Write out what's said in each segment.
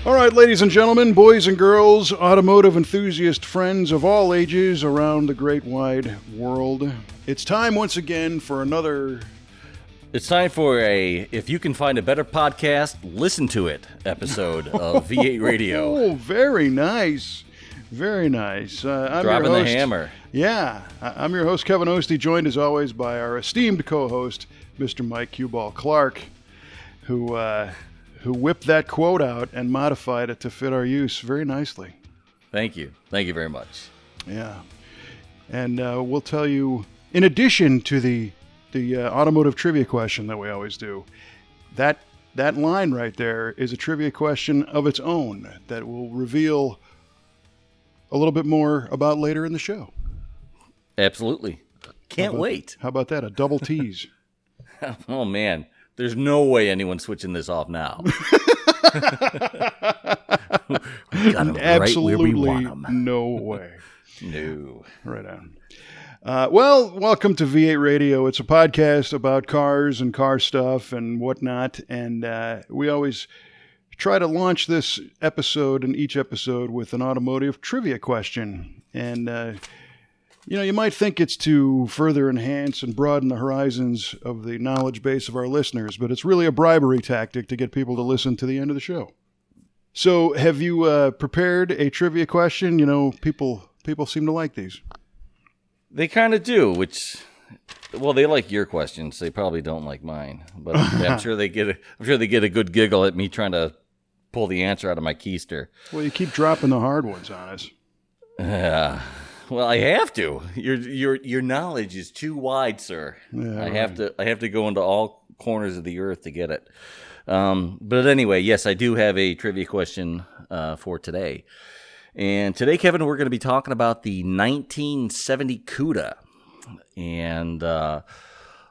All right, ladies and gentlemen, boys and girls, automotive enthusiast friends of all ages around the great wide world. It's time once again for another... It's time for a If You Can Find a Better Podcast, Listen to It episode of V8 Radio. Oh, very nice. Very nice. I'm Dropping your host, the hammer. Yeah, I'm your host, Kevin Oeste, joined as always by our esteemed co-host, Mr. Mike Q-Ball Clarke, who whipped that quote out and modified it to fit our use very nicely. Thank you. Thank you very much. Yeah. And we'll tell you, in addition to the automotive trivia question that we always do, that line right there is a trivia question of its own that we'll reveal a little bit more about later in the show. Absolutely. Can't wait. How about that? A double tease. Oh, man. There's no way anyone's switching this off now. We got 'em Absolutely right where we want 'em. no way. No. Right on. Well, welcome to V8 Radio. It's a podcast about cars and car stuff and whatnot. And we always try to launch this episode and each episode with an automotive trivia question. And, you might think it's to further enhance and broaden the horizons of the knowledge base of our listeners, but it's really a bribery tactic to get people to listen to the end of the show. So have you prepared a trivia question? People seem to like these. They kind of do, they like your questions. They probably don't like mine, but I'm sure they get a good giggle at me trying to pull the answer out of my keister. Well, you keep dropping the hard ones on us. Well, I have to. Your knowledge is too wide, sir. Yeah, I have to go into all corners of the earth to get it. But anyway, yes, I do have a trivia question for today. And today, Kevin, we're going to be talking about the 1970 Cuda. And of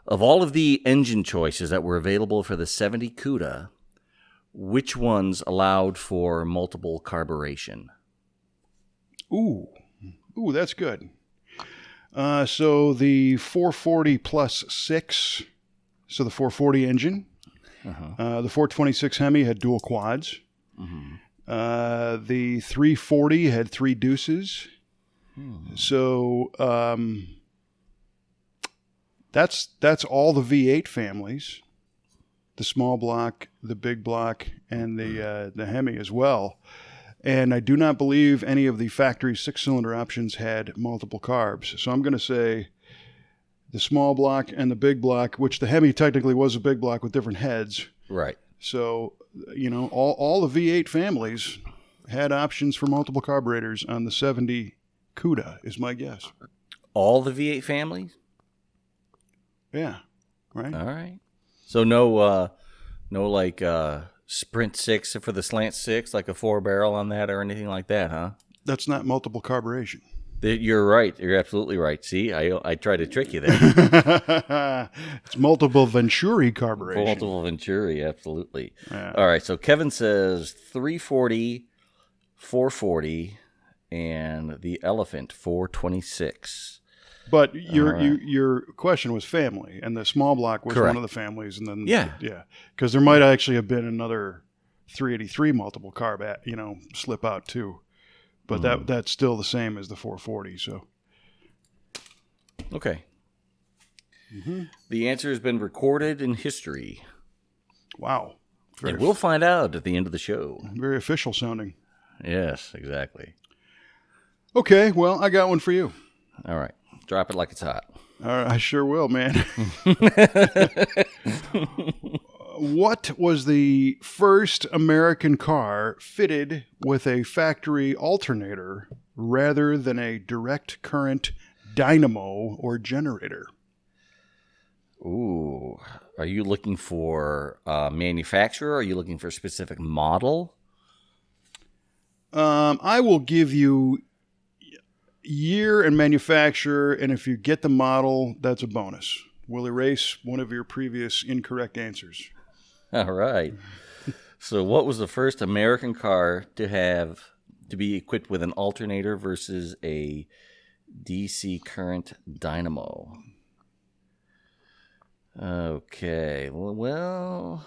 all of the engine choices that were available for the 70 Cuda, which ones allowed for multiple carburation? Ooh, that's good. So the 440 plus 6, so the 440 engine. The 426 Hemi had dual quads. Mm-hmm. The 340 had 3 deuces. So that's all the V8 families, the small block, the big block, and the Hemi as well. And I do not believe any of the factory 6-cylinder options had multiple carbs. So I'm going to say the small block and the big block, which the Hemi technically was a big block with different heads. Right. So, all the V8 families had options for multiple carburetors on the 70 Cuda, is my guess. All the V8 families? Yeah. Right. All right. So no Sprint 6 for the slant 6, like a 4-barrel on that or anything like that, huh? That's not multiple carburation. You're right. You're absolutely right. See, I tried to trick you there. It's multiple Venturi carburation. Multiple Venturi, absolutely. Yeah. All right, so Kevin says 340, 440, and the Elephant 426. But your question was family, and the small block was Correct. one of the families, and then Yeah, because there might actually have been another 383 multiple carb slip out too, but that's still the same as the 440. So okay, The answer has been recorded in history. Wow, And we'll find out at the end of the show. Very official sounding. Yes, exactly. Okay, well, I got one for you. All right. Drop it like it's hot. All right, I sure will, man. What was the first American car fitted with a factory alternator rather than a direct current dynamo or generator? Ooh. Are you looking for manufacturer? Are you looking for a specific model? I will give you year and manufacturer, and if you get the model, that's a bonus. We'll erase one of your previous incorrect answers. All right. So what was the first American car to be equipped with an alternator versus a DC current dynamo? Okay. Well,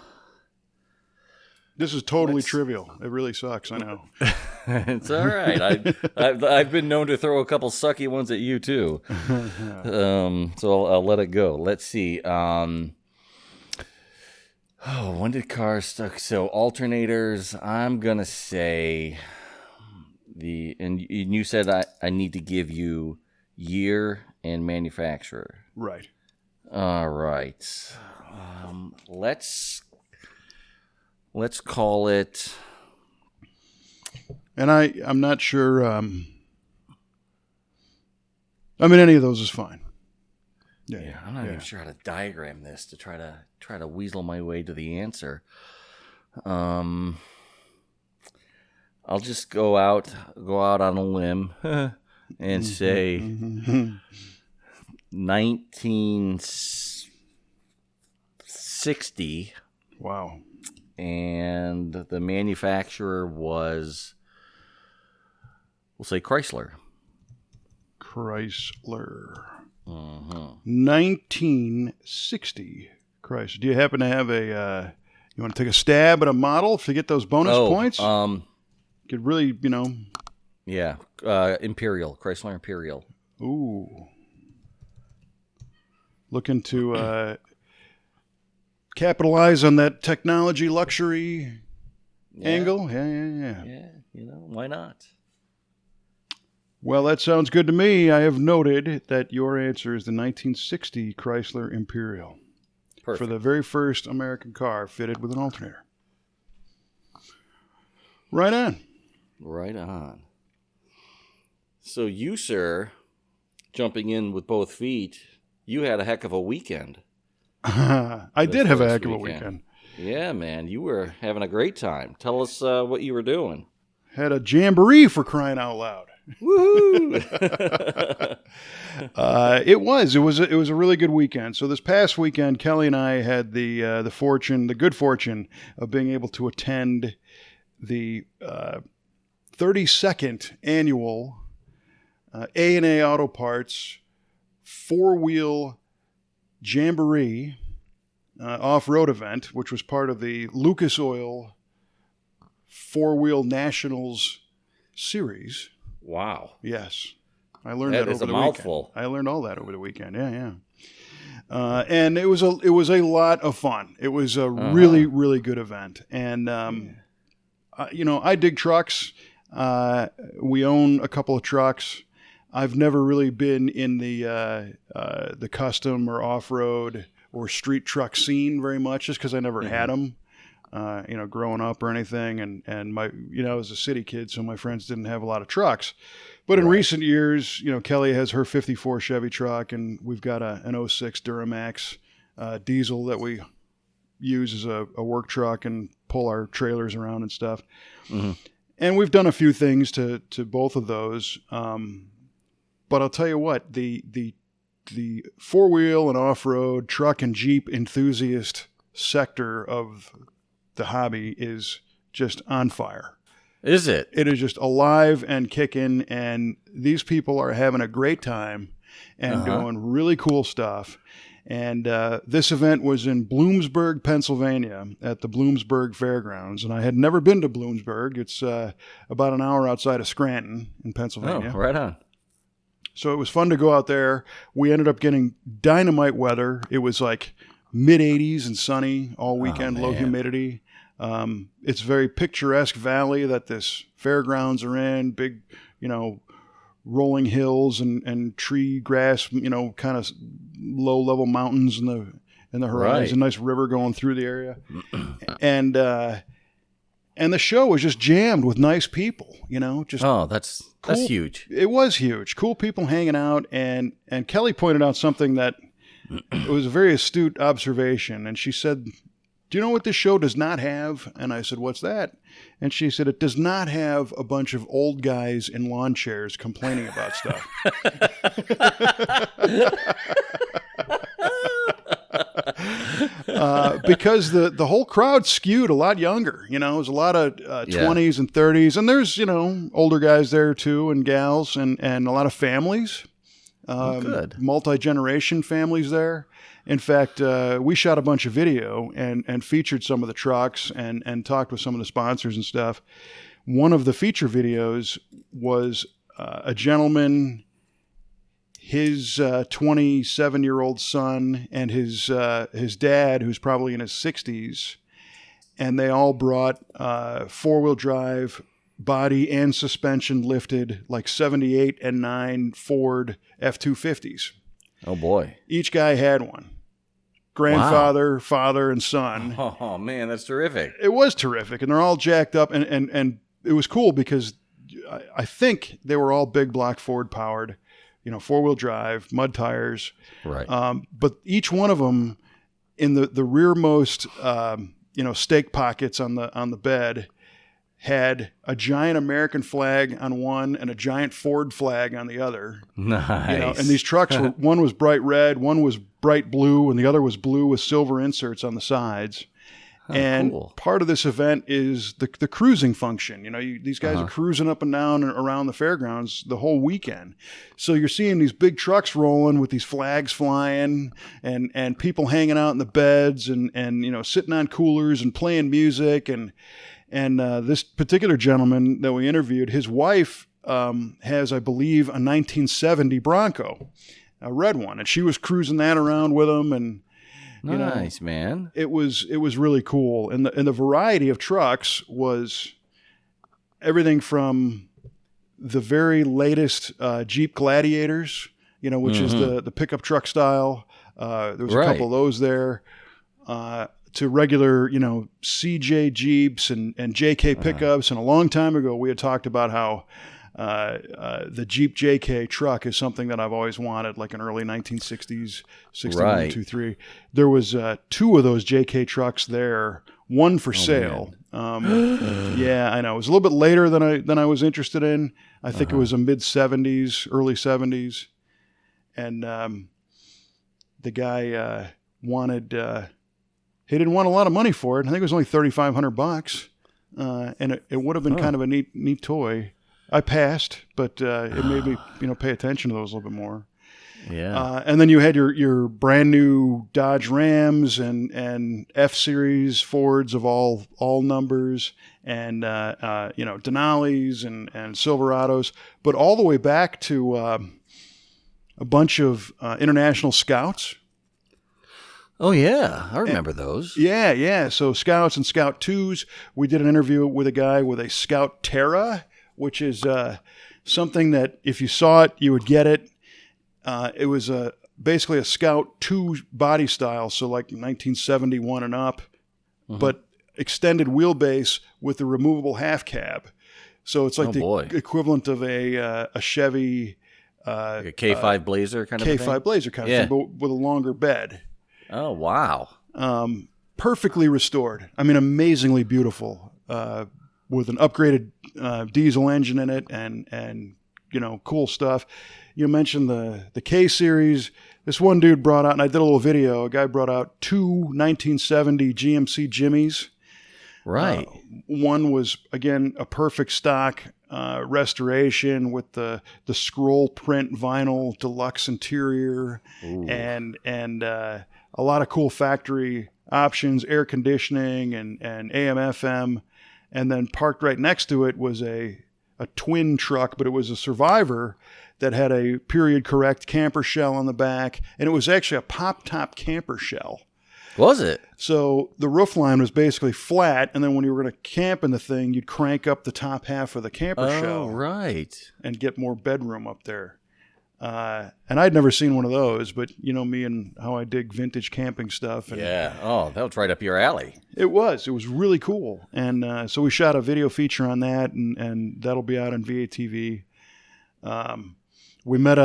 This is totally trivial. It really sucks. I know. It's all right. I've been known to throw a couple sucky ones at you too. So I'll let it go. Let's see. When did cars stuck? So alternators. I'm gonna say and you said I need to give you year and manufacturer. Right. All right. Let's call it. And I'm not sure. I mean, any of those is fine. Yeah, I'm not even sure how to diagram this to try to weasel my way to the answer. I'll just go out on a limb and say 1960. Wow. And the manufacturer was, we'll say Chrysler. Chrysler. 1960 Chrysler. Do you happen to have a, you want to take a stab at a model to get those bonus points? Could really, Yeah. Imperial. Chrysler Imperial. Ooh. Looking to capitalize on that technology luxury angle? Yeah. Yeah, why not? Well, that sounds good to me. I have noted that your answer is the 1960 Chrysler Imperial. Perfect. For the very first American car fitted with an alternator. Right on. Right on. So you, sir, jumping in with both feet, you had a heck of a weekend. I did have a heck of a weekend. Yeah, man. You were having a great time. Tell us what you were doing. Had a jamboree, for crying out loud. Woohoo! It was a really good weekend. So this past weekend, Kelly and I had the good fortune of being able to attend the 32nd annual A&A Auto Parts 4-wheel Jamboree off-road event, which was part of the Lucas Oil 4-wheel Nationals series. Wow. Yes. I learned that over the mouthful. weekend. I learned all that over the weekend. Yeah. And it was a lot of fun. It was a really, really good event. And I dig trucks. We own a couple of trucks. I've never really been in the custom or off-road or street truck scene very much, just because I never had them. Growing up or anything, and my, I was a city kid, so my friends didn't have a lot of trucks. But in recent years, Kelly has her 54 Chevy truck, and we've got an 06 Duramax diesel that we use as a work truck and pull our trailers around and stuff. Mm-hmm. And we've done a few things to both of those. But I'll tell you what, the 4-wheel and off-road truck and Jeep enthusiast sector of the hobby is just on fire. Is it? It is just alive and kicking, and these people are having a great time and doing really cool stuff. And this event was in Bloomsburg, Pennsylvania, at the Bloomsburg Fairgrounds. And I had never been to Bloomsburg. It's about an hour outside of Scranton in Pennsylvania. Oh, right on. So it was fun to go out there. We ended up getting dynamite weather. It was like mid-80s and sunny all weekend, low humidity. It's a very picturesque valley that this fairgrounds are in, big, rolling hills and tree grass, kind of low-level mountains in the horizon, nice river going through the area. And the show was just jammed with nice people, that's cool. That's huge. It was huge. Cool people hanging out, and Kelly pointed out something that it was a very astute observation, and she said, "Do you know what this show does not have?" And I said, "What's that?" And she said, "It does not have a bunch of old guys in lawn chairs complaining about stuff." Because the whole crowd skewed a lot younger. It was a lot of 20s and 30s, and there's older guys there too, and gals, and a lot of families. Good. Multi-generation families there. In fact, we shot a bunch of video and featured some of the trucks and talked with some of the sponsors and stuff. One of the feature videos was a gentleman, his 27-year-old son, and his dad, who's probably in his 60s, and they all brought four-wheel drive, body and suspension lifted, like 78 and 9 Ford F-250s. Oh, boy. Each guy had one. Grandfather, father, and son. Oh, man, that's terrific. It was terrific, and they're all jacked up, and it was cool because I think they were all big block Ford powered, four-wheel drive, mud tires. Right. But each one of them in the rearmost, stake pockets on the bed had a giant American flag on one and a giant Ford flag on the other. Nice. And these trucks were, one was bright red, one was bright blue, and the other was blue with silver inserts on the sides. And cool. Part of this event is the cruising function. These guys are cruising up and down and around the fairgrounds the whole weekend. So you're seeing these big trucks rolling with these flags flying and people hanging out in the beds and sitting on coolers and playing music. And this particular gentleman that we interviewed, his wife has, I believe, a 1970 Bronco, a red one, and she was cruising that around with him. And nice, man. It was really cool, and the variety of trucks was everything from the very latest Jeep Gladiators, which is the pickup truck style. There was a couple of those there. To regular, CJ Jeeps and JK pickups. And a long time ago, we had talked about how the Jeep JK truck is something that I've always wanted, like an early 1960s, 61, 23. There was two of those JK trucks there, one for sale. Yeah, I know. It was a little bit later than I was interested in. I think it was a mid-70s, early 70s. And the guy wanted... he didn't want a lot of money for it. I think it was only $3,500, and it would have been kind of a neat toy. I passed, but it made me pay attention to those a little bit more. Yeah. And then you had your brand new Dodge Rams and F-Series Fords of all numbers, and Denali's and Silverados, but all the way back to a bunch of International Scouts. Oh, yeah. I remember those. Yeah. So Scouts and Scout 2s. We did an interview with a guy with a Scout Terra, which is something that if you saw it, you would get it. It was basically a Scout 2 body style, so like 1971 and up, but extended wheelbase with the removable half cab. So it's like equivalent of a Chevy... like a K5 Blazer kind of thing? K5 Blazer kind of thing, but with a longer bed. Oh, wow. Perfectly restored. I mean, amazingly beautiful, with an upgraded diesel engine in it and cool stuff. You mentioned the K-Series. This one dude brought out, and I did a little video, a guy brought out two 1970 GMC Jimmys. Right. One was, again, a perfect stock restoration with the scroll print vinyl deluxe interior. Ooh. and a lot of cool factory options, air conditioning and AM, FM. And then parked right next to it was a twin truck, but it was a Survivor that had a period correct camper shell on the back. And it was actually a pop-top camper shell. Was it? So the roof line was basically flat, and then when you were going to camp in the thing, you'd crank up the top half of the camper shell. Oh, right. And get more bedroom up there. And I'd never seen one of those, but you know me and how I dig vintage camping stuff. And yeah. Oh, that was right up your alley. It was really cool. And so we shot a video feature on that, and that'll be out on VATV. We met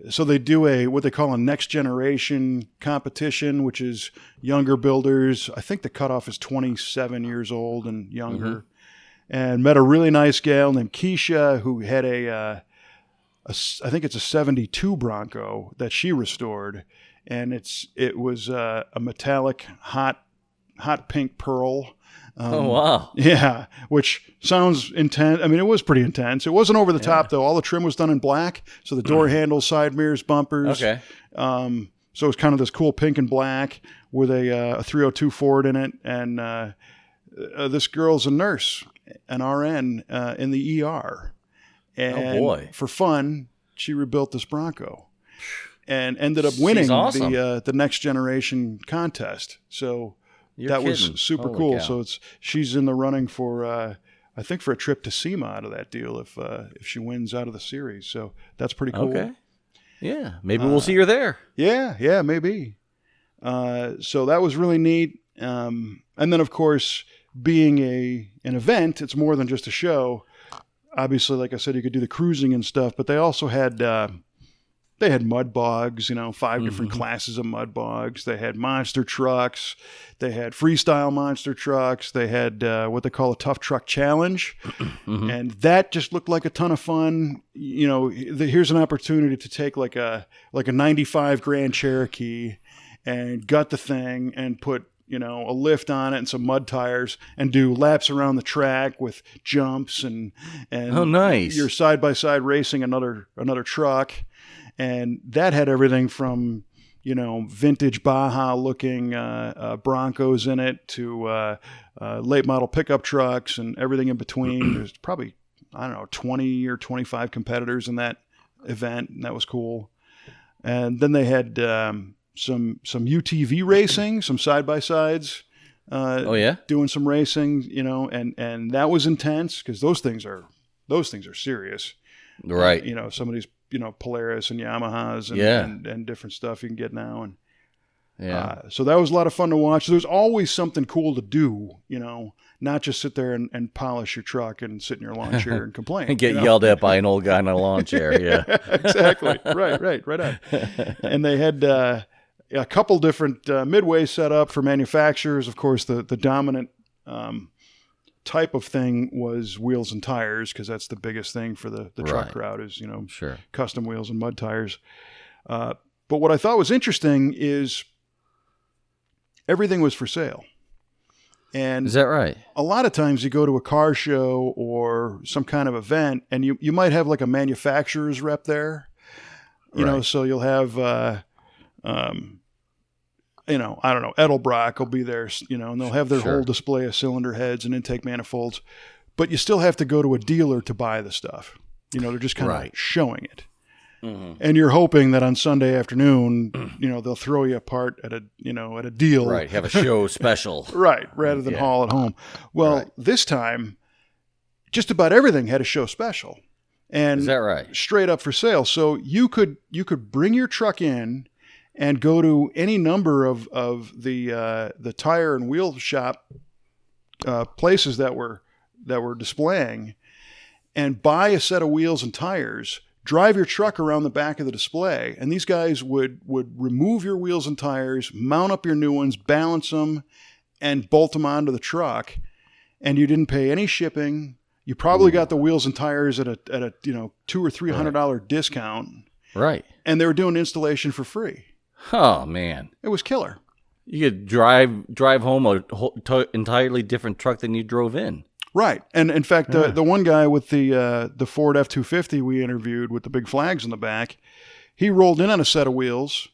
so they do what they call a next generation competition, which is younger builders. I think the cutoff is 27 years old and younger. Mm-hmm. And met a really nice gal named Keisha who had I think it's a 72 Bronco that she restored, and it was a metallic hot pink pearl, Oh, wow. Yeah, which sounds intense. I mean, it was pretty intense. It wasn't over the top, though. All the trim was done in black. So the door handles, side mirrors, bumpers. Okay. So it's kind of this cool pink and black with a 302 Ford in it. And this girl's a nurse, an RN in the ER. And oh, boy. For fun, she rebuilt this Bronco and ended up winning awesome. the next generation contest. So You're kidding. was super Holy cool. cow. So she's in the running for I think for a trip to SEMA out of that deal if she wins out of the series. So that's pretty cool. Okay. Yeah, maybe we'll see her there. Yeah, maybe. So that was really neat. And then of course, being an event, it's more than just a show. Obviously, like I said, you could do the cruising and stuff, but they also had they had mud bogs, 5 different classes of mud bogs. They had monster trucks. They had freestyle monster trucks. They had what they call a tough truck challenge. And that just looked like a ton of fun. Here's an opportunity to take like a 95 Grand Cherokee and gut the thing and put, a lift on it and some mud tires and do laps around the track with jumps and oh, nice. You're side by side racing another truck. And that had everything from, vintage Baja looking Broncos in it to late model pickup trucks and everything in between. There's probably, 20 or 25 competitors in that event. And that was cool. And then they had some UTV racing, some side by sides. Doing some racing, and that was intense because those things are serious. Right. Some of these, Polaris and Yamahas and different stuff you can get now. And so that was a lot of fun to watch. There's always something cool to do, not just sit there and polish your truck and sit in your lawn chair and complain. And get yelled at by an old guy in a lawn chair. Yeah. Exactly. Right on. And they had a couple different midways set up for manufacturers. Of course, the dominant type of thing was wheels and tires because that's the biggest thing for the truck crowd is, sure. custom wheels and mud tires. But what I thought was interesting is everything was for sale. And is that right? A lot of times you go to a car show or some kind of event and you might have like a manufacturer's rep there, so you'll have, I don't know, Edelbrock will be there, and they'll have their whole display of cylinder heads and intake manifolds, but you still have to go to a dealer to buy the stuff. They're just kind of showing it. And you're hoping that on Sunday afternoon, they'll throw you apart at a deal. Right. Have a show special. Right. Rather than haul it home. Well, this time, just about everything had a show special. And is that right? Straight up for sale. So you could bring your truck in and go to any number of the tire and wheel shop places that were displaying and buy a set of wheels and tires, drive your truck around the back of the display, and these guys would remove your wheels and tires, mount up your new ones, balance them, and bolt them onto the truck, and you didn't pay any shipping. You probably got the wheels and tires at a $200 or $300 discount. Right. And they were doing installation for free. Oh, man. It was killer. You could drive home a entirely different truck than you drove in. Right. And in fact, the one guy with the Ford F-250 we interviewed with the big flags in the back, he rolled in on a set of wheels,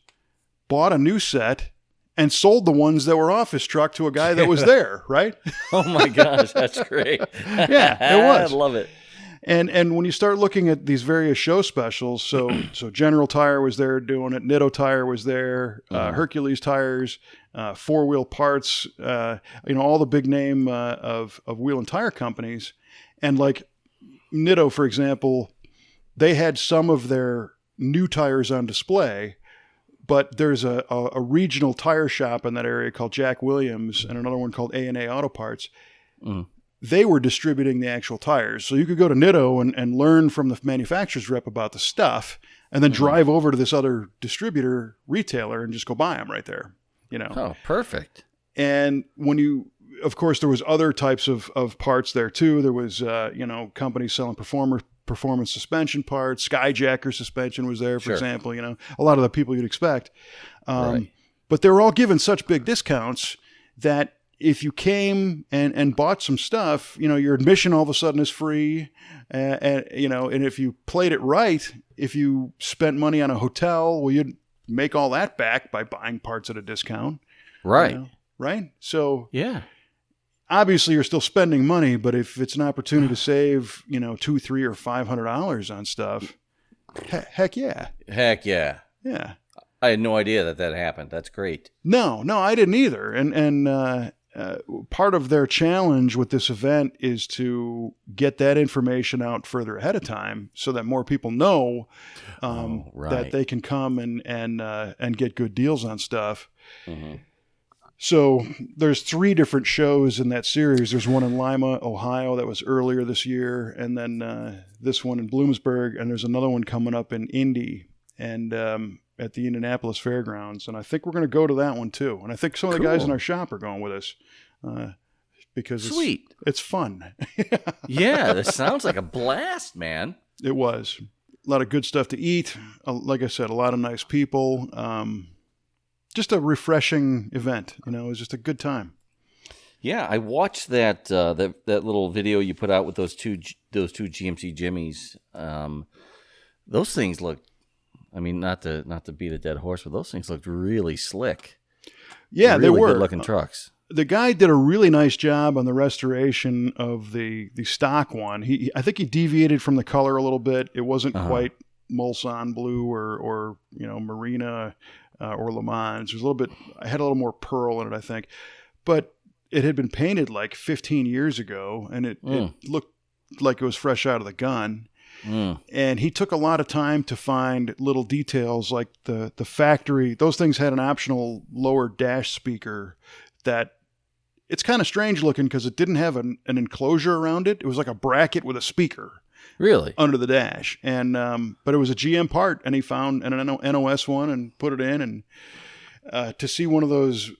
bought a new set, and sold the ones that were off his truck to a guy that was there, right? Oh, my gosh. That's great. Yeah, it was. I love it. And when you start looking at these various show specials, so General Tire was there doing it, Nitto Tire was there, Hercules Tires, Four Wheel Parts, all the big name of wheel and tire companies. And like Nitto, for example, they had some of their new tires on display, but there's a regional tire shop in that area called Jack Williams and another one called A&A Auto Parts. They were distributing the actual tires. So you could go to Nitto and learn from the manufacturer's rep about the stuff and then drive over to this other distributor retailer and just go buy them right there, Oh, perfect. And of course, there was other types of parts there too. There was, companies selling performance suspension parts. Skyjacker suspension was there, for example, a lot of the people you'd expect. But they were all given such big discounts that if you came and bought some stuff, your admission all of a sudden is free. And if you played it right, if you spent money on a hotel, well, you'd make all that back by buying parts at a discount. Right. Right. So yeah. Obviously you're still spending money, but if it's an opportunity to save, $200, $300, or $500 on stuff, heck yeah. Heck yeah. Yeah. I had no idea that happened. That's great. No, I didn't either. And part of their challenge with this event is to get that information out further ahead of time so that more people know that they can come and get good deals on stuff. Mm-hmm. So there's 3 different shows in that series. There's one in Lima, Ohio, that was earlier this year, and then this one in Bloomsburg, and there's another one coming up in Indy and at the Indianapolis Fairgrounds. And I think we're going to go to that one too. And I think some of the guys in our shop are going with us because it's fun. Yeah, this sounds like a blast, man. It was. A lot of good stuff to eat. Like I said, a lot of nice people. Just a refreshing event, it was just a good time. Yeah, I watched that little video you put out with those two GMC Jimmys. Those things look, not to beat a dead horse, but those things looked really slick. Yeah, really they were good looking trucks. The guy did a really nice job on the restoration of the stock one. I think he deviated from the color a little bit. It wasn't quite Mulsanne blue or Marina. Or Le Mans. It was I had a little more pearl in it, I think. But it had been painted like 15 years ago, and it looked like it was fresh out of the gun. And he took a lot of time to find little details like the factory. Those things had an optional lower dash speaker that it's kind of strange looking because it didn't have an enclosure around it. It was like a bracket with a speaker. Really? Under the dash. And but it was a GM part, and he found an NOS one and put it in. And to see one of those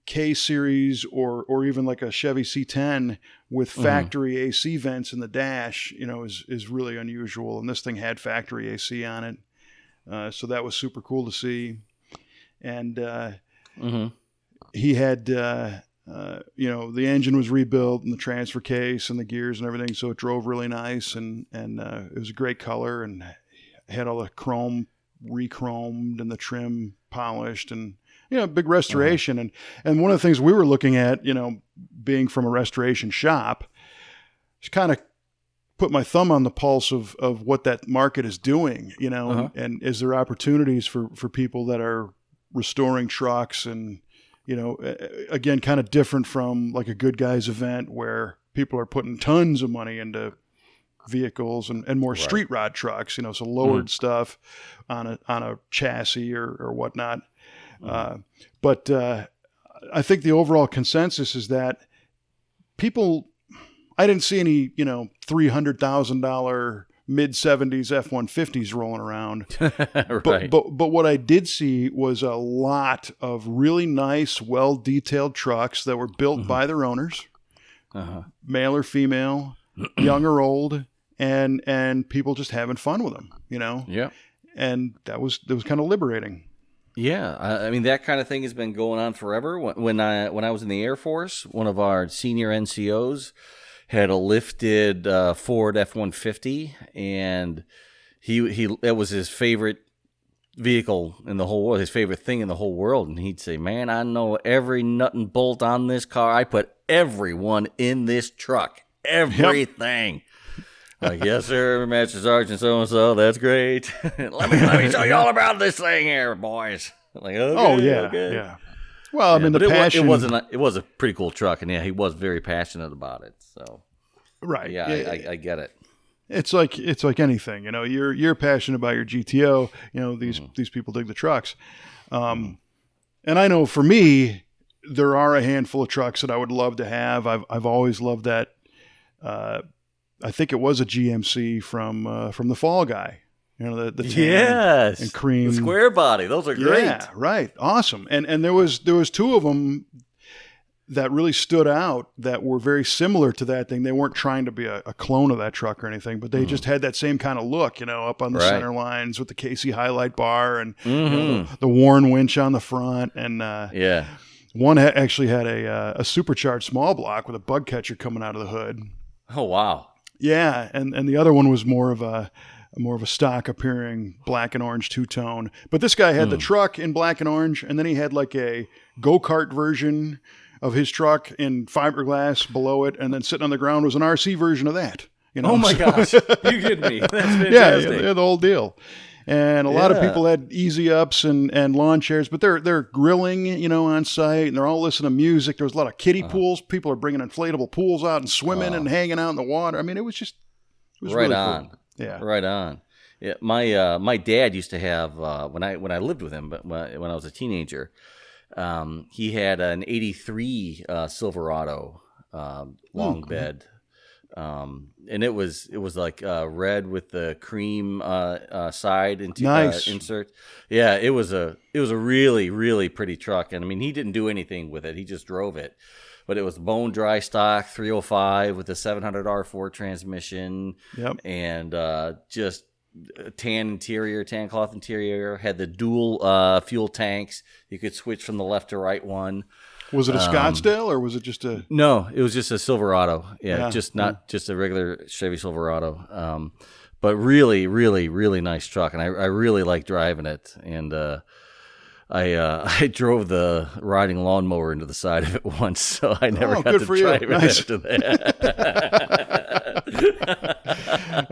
K series or even like a Chevy C10 with factory AC vents in the dash, is really unusual. And this thing had factory AC on it. So that was super cool to see. And he had the engine was rebuilt and the transfer case and the gears and everything. So it drove really nice and it was a great color and had all the chrome re-chromed and the trim polished and, big restoration. And one of the things we were looking at, being from a restoration shop, just kind of put my thumb on the pulse of what that market is doing, and is there opportunities for people that are restoring trucks and, again, kind of different from like a Good Guys event where people are putting tons of money into vehicles and more street rod trucks, so lowered stuff on a chassis or whatnot. But I think the overall consensus is that I didn't see any, $300,000 mid-70s F-150s rolling around. Right. But what I did see was a lot of really nice, well-detailed trucks that were built by their owners, male or female, young or old, and people just having fun with them, Yeah. And that was kind of liberating. Yeah, that kind of thing has been going on forever. When I was in the Air Force, one of our senior NCOs had a lifted Ford F-150, and he that was his favorite vehicle in the whole world, his favorite thing in the whole world. And he'd say, "Man, I know every nut and bolt on this car. I put everyone in this truck, everything." Like, yes, sir, Master Sergeant so-and-so, that's great. let me show you all about this thing here, boys. Like, okay, yeah. Well, the passion. It was a pretty cool truck, and he was very passionate about it. So, right. Yeah, I get it. It's like anything, you're passionate about your GTO, these people dig the trucks. And I know for me, there are a handful of trucks that I would love to have. I've always loved that. I think it was a GMC from the Fall Guy, the tan and cream, the square body. Those are great. Yeah, right, awesome. And there was 2 of them that really stood out that were very similar to that thing. They weren't trying to be a clone of that truck or anything, but they just had that same kind of look, up on the center lines with the KC highlight bar and the Warren winch on the front. And One actually had a supercharged small block with a bug catcher coming out of the hood. Oh, wow. Yeah, and the other one was more of a stock appearing black and orange two-tone. But this guy had the truck in black and orange, and then he had like a go-kart version of his truck in fiberglass below it, and then sitting on the ground was an RC version of that. Oh my gosh, you kidding me? That's fantastic. Yeah, the whole deal. And a lot of people had easy ups and lawn chairs, but they're grilling, on site, and they're all listening to music. There was a lot of kiddie pools. People are bringing inflatable pools out and swimming and hanging out in the water. I mean, it was right really on. Cool. Yeah, right on. Yeah, my dad used to have when I lived with him, but when I was a teenager, he had an '83 Silverado long bed. And it was like red with the cream side insert. Yeah, it was a really, really pretty truck. And I mean, he didn't do anything with it; he just drove it. But it was bone dry stock 305 with a 700 R4 transmission. Yep. And just tan cloth interior. Had the dual fuel tanks. You could switch from the left to right one. Was it a Scottsdale or was it just a? No, it was just a Silverado. Yeah, just not just a regular Chevy Silverado. But really, really, really nice truck, and I really like driving it. And I drove the riding lawnmower into the side of it once, so I never got to drive it after that.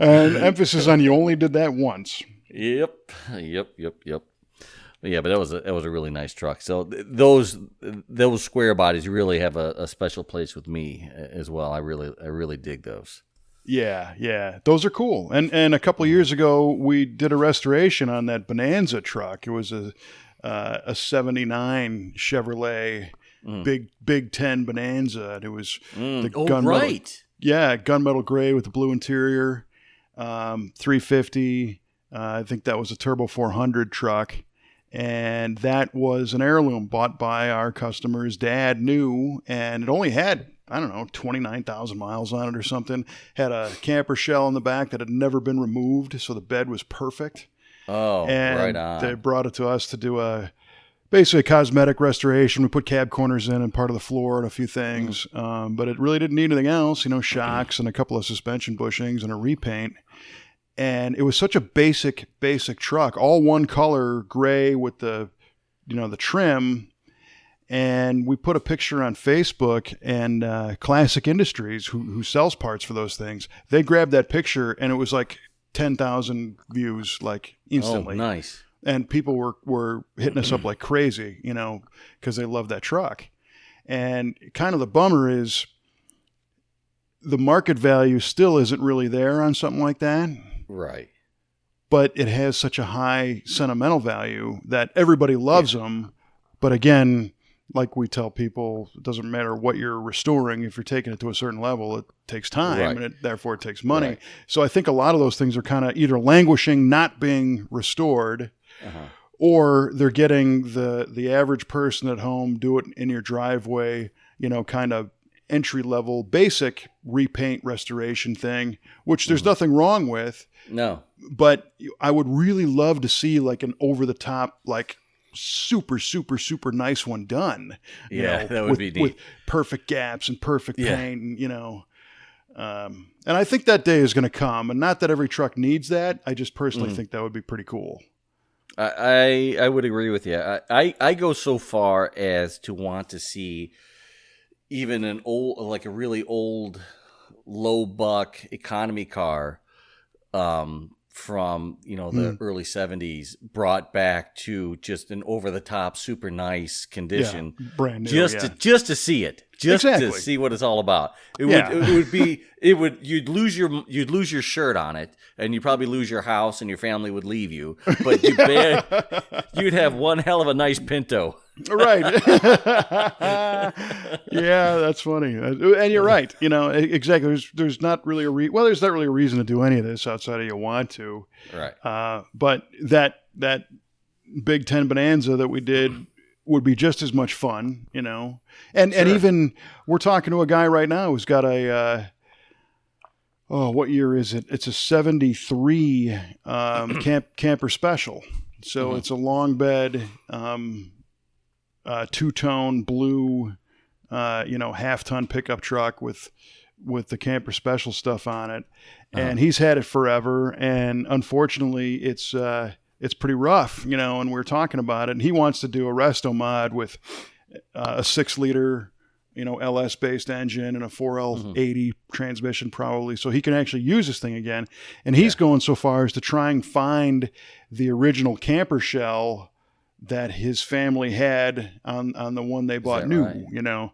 And emphasis on you only did that once. Yep. Yeah, but that was a really nice truck. So those square bodies really have a special place with me as well. I really dig those. Yeah, those are cool. And a couple of years ago, we did a restoration on that Bonanza truck. It was a '79 Chevrolet Big 10 Bonanza, and it was the gunmetal. Yeah, gunmetal gray with the blue interior, 350. I think that was a Turbo 400 truck. And that was an heirloom bought by our customer's dad, new, and it only had, 29,000 miles on it or something. Had a camper shell in the back that had never been removed, so the bed was perfect. Oh, and right on. They brought it to us to do basically a cosmetic restoration. We put cab corners in and part of the floor and a few things, but it really didn't need anything else, shocks and a couple of suspension bushings and a repaint. And it was such a basic truck, all one color, gray with the trim. And we put a picture on Facebook, and Classic Industries, who sells parts for those things, they grabbed that picture, and it was like 10,000 views, like instantly. Oh, nice. And people were hitting us up like crazy, because they love that truck. And kind of the bummer is the market value still isn't really there on something like that. Right. But it has such a high sentimental value that everybody loves them. But again, like we tell people, it doesn't matter what you're restoring. If you're taking it to a certain level, it takes time, and therefore it takes money. Right. So I think a lot of those things are kind of either languishing, not being restored, or they're getting the average person at home, do it in your driveway, kind of entry-level basic repaint restoration thing, which there's nothing wrong with. No. But I would really love to see like an over-the-top, like super, super, super nice one done. That would be neat. With perfect gaps and perfect paint, and I think that day is going to come. And not that every truck needs that. I just personally think that would be pretty cool. I would agree with you. I go so far as to want to see even a really old, low buck economy car from the early 70s brought back to just an over the top, super nice condition, brand new, just to see it, to see what it's all about. You'd lose your shirt on it, and you'd probably lose your house, and your family would leave you, but you'd have one hell of a nice Pinto. Right. Yeah, that's funny. And you're right. Exactly. There's not really there's not really a reason to do any of this outside of you want to. Right. But that Big 10 Bonanza that we did would be just as much fun, And even we're talking to a guy right now who's got a what year is it? It's a 73 camper special. So it's a long bed two-tone blue, half-ton pickup truck with the Camper Special stuff on it. And he's had it forever. And unfortunately, it's pretty rough, and we're talking about it. And he wants to do a resto mod with a 6-liter, LS-based engine and a 4L80 transmission probably, so he can actually use this thing again. And he's going so far as to try and find the original camper shell that his family had on the one they bought new, right?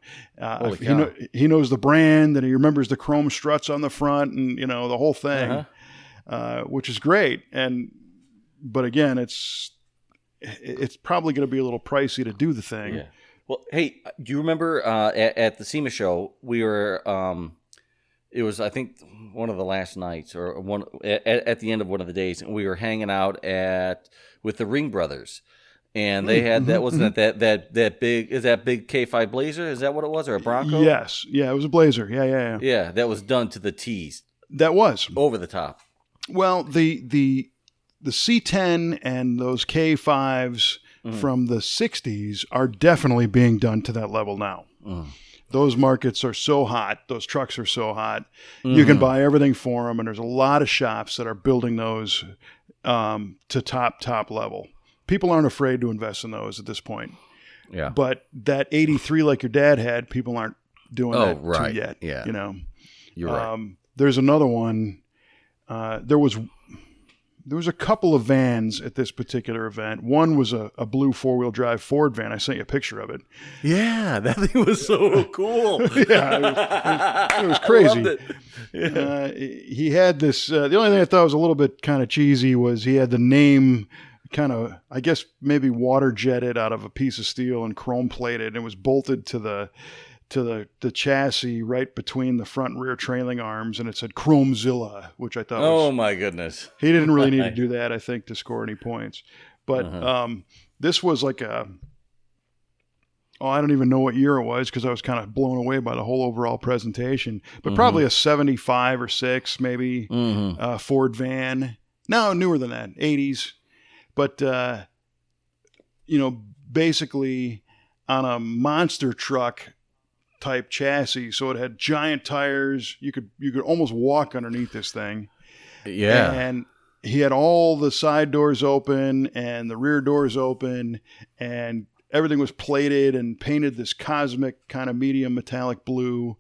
He knows the brand, and he remembers the chrome struts on the front and, the whole thing, which is great. But again, it's probably going to be a little pricey to do the thing. Yeah. Well, hey, do you remember at the SEMA show, we were, it was, I think, one of the last nights or at the end of one of the days, and we were hanging out with the Ring Brothers. And they had wasn't that big, is that big K5 Blazer? Is that what it was, or a Bronco? Yes. Yeah, it was a Blazer. Yeah. Yeah, that was done to the T's. That was. Over the top. Well, the C10 and those K5s from the 60s are definitely being done to that level now. Those markets are so hot. Those trucks are so hot. You can buy everything for them, and there's a lot of shops that are building those to top level. People aren't afraid to invest in those at this point. Yeah. But that 83 like your dad had, people aren't doing that to yet. Yeah. You're right. There's another one. There was a couple of vans at this particular event. One was a blue 4-wheel drive Ford van. I sent you a picture of it. Yeah, that thing was so cool. It was crazy. I loved it. Yeah. He had this. The only thing I thought was a little bit kind of cheesy was he had the name kind of, I guess, maybe water jetted out of a piece of steel and chrome plated, and it was bolted to the chassis right between the front and rear trailing arms, and it said Chromezilla, which I thought oh my goodness. He didn't really need to do that, I think, to score any points. But this was like I don't even know what year it was because I was kind of blown away by the whole overall presentation, but probably a 75 or 6 maybe Ford van. No, newer than that, 80s. But, basically on a monster truck type chassis. So it had giant tires. You could almost walk underneath this thing. Yeah. And he had all the side doors open and the rear doors open, and everything was plated and painted this cosmic kind of medium metallic blue.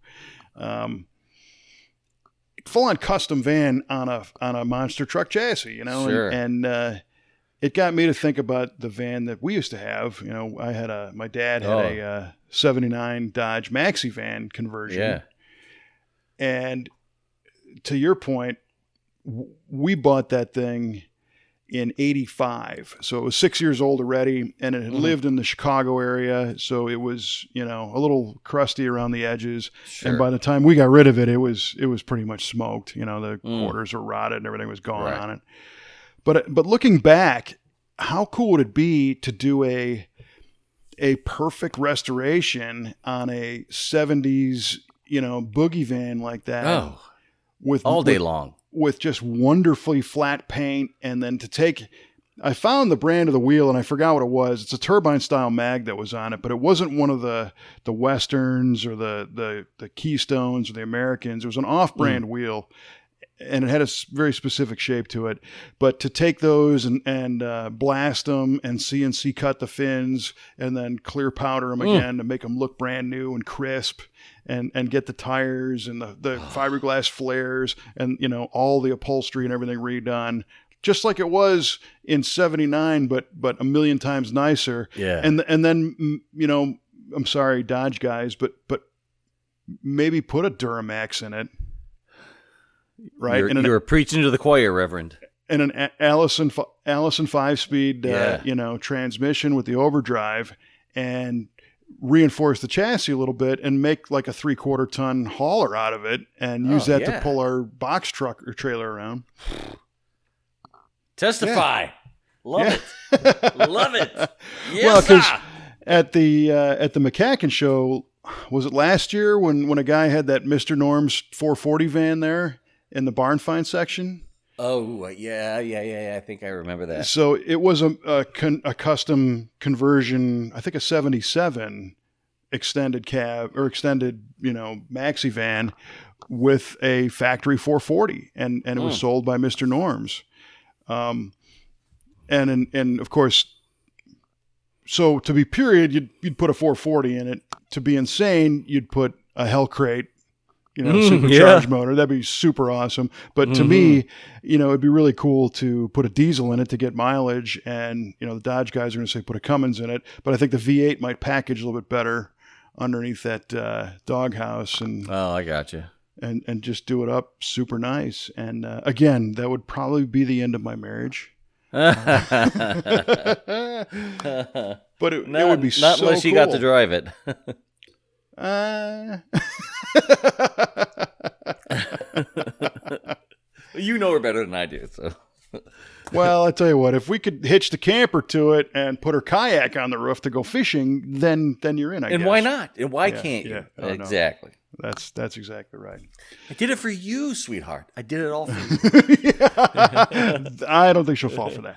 Full on custom van on a monster truck chassis, Sure. And it got me to think about the van that we used to have. My dad had a 79 Dodge Maxi van conversion. Yeah. And to your point, we bought that thing in 85. So it was 6 years old already, and it had lived in the Chicago area. So it was, a little crusty around the edges. Sure. And by the time we got rid of it, it was pretty much smoked. The quarters were rotted and everything was gone on it. But looking back, how cool would it be to do a perfect restoration on a 70s, boogie van like that? Oh, with all day long. With just wonderfully flat paint, and then I found the brand of the wheel and I forgot what it was. It's a turbine style mag that was on it, but it wasn't one of the Westerns or the Keystones or the Americans. It was an off-brand wheel. And it had a very specific shape to it. But to take those and blast them and CNC cut the fins and then clear powder them again to make them look brand new and crisp, and get the tires and the fiberglass flares and, all the upholstery and everything redone, just like it was in 79, but a million times nicer. Yeah. And then, I'm sorry, Dodge guys, but maybe put a Duramax in it. Right, you were preaching to the choir, Reverend. And an Allison 5-speed, transmission with the overdrive, and reinforce the chassis a little bit, and make like a 3/4 ton hauler out of it, and use that to pull our box truck or trailer around. Testify, love it, love it. Yes, well, because at the McCacken show, was it last year when a guy had that Mr. Norm's 440 van there in the barn find section? Oh, yeah. I think I remember that. So it was a custom conversion, I think a 77 extended cab or extended, maxi van with a factory 440, and it was sold by Mr. Norms. And of course, so to be period, you'd put a 440 in it. To be insane, you'd put a Hellcrate, supercharged motor. That'd be super awesome. But to me, it'd be really cool to put a diesel in it to get mileage. And, the Dodge guys are going to say put a Cummins in it. But I think the V8 might package a little bit better underneath that doghouse. And I got you. And just do it up super nice. And again, that would probably be the end of my marriage. But it would be not so unless you got to drive it. You know her better than I do, so. Well, I tell you what, if we could hitch the camper to it and put her kayak on the roof to go fishing, then you're in, I guess. And why not? And why can't you? Oh, exactly. No. That's exactly right. I did it for you, sweetheart. I did it all for you. I don't think she'll fall for that.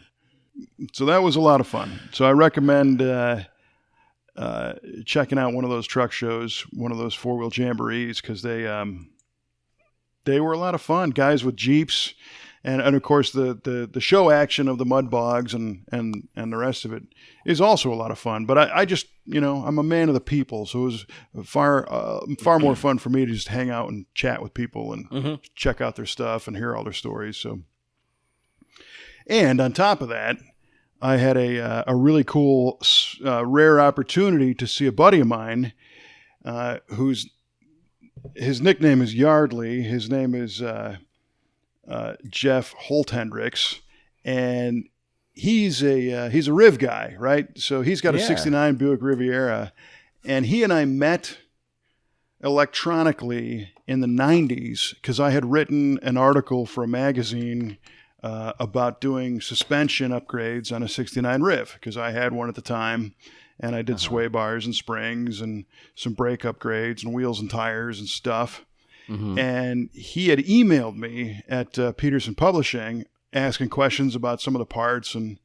So that was a lot of fun. So I recommend checking out one of those truck shows, one of those four-wheel jamborees, because they were a lot of fun. Guys with Jeeps, and of course the show action of the mud bogs and the rest of it is also a lot of fun. But I just, I'm a man of the people, so it was far more fun for me to just hang out and chat with people and check out their stuff and hear all their stories. So, and on top of that, I had a really cool, rare opportunity to see a buddy of mine, his nickname is Yardley. His name is Jeff Holthenrichs, and he's a Riv guy, right? So he's got a 69 Buick Riviera, and he and I met electronically in the 90s because I had written an article for a magazine about doing suspension upgrades on a 69 Riv, because I had one at the time, and I did sway bars and springs and some brake upgrades and wheels and tires and stuff. And he had emailed me at Peterson Publishing asking questions about some of the parts, and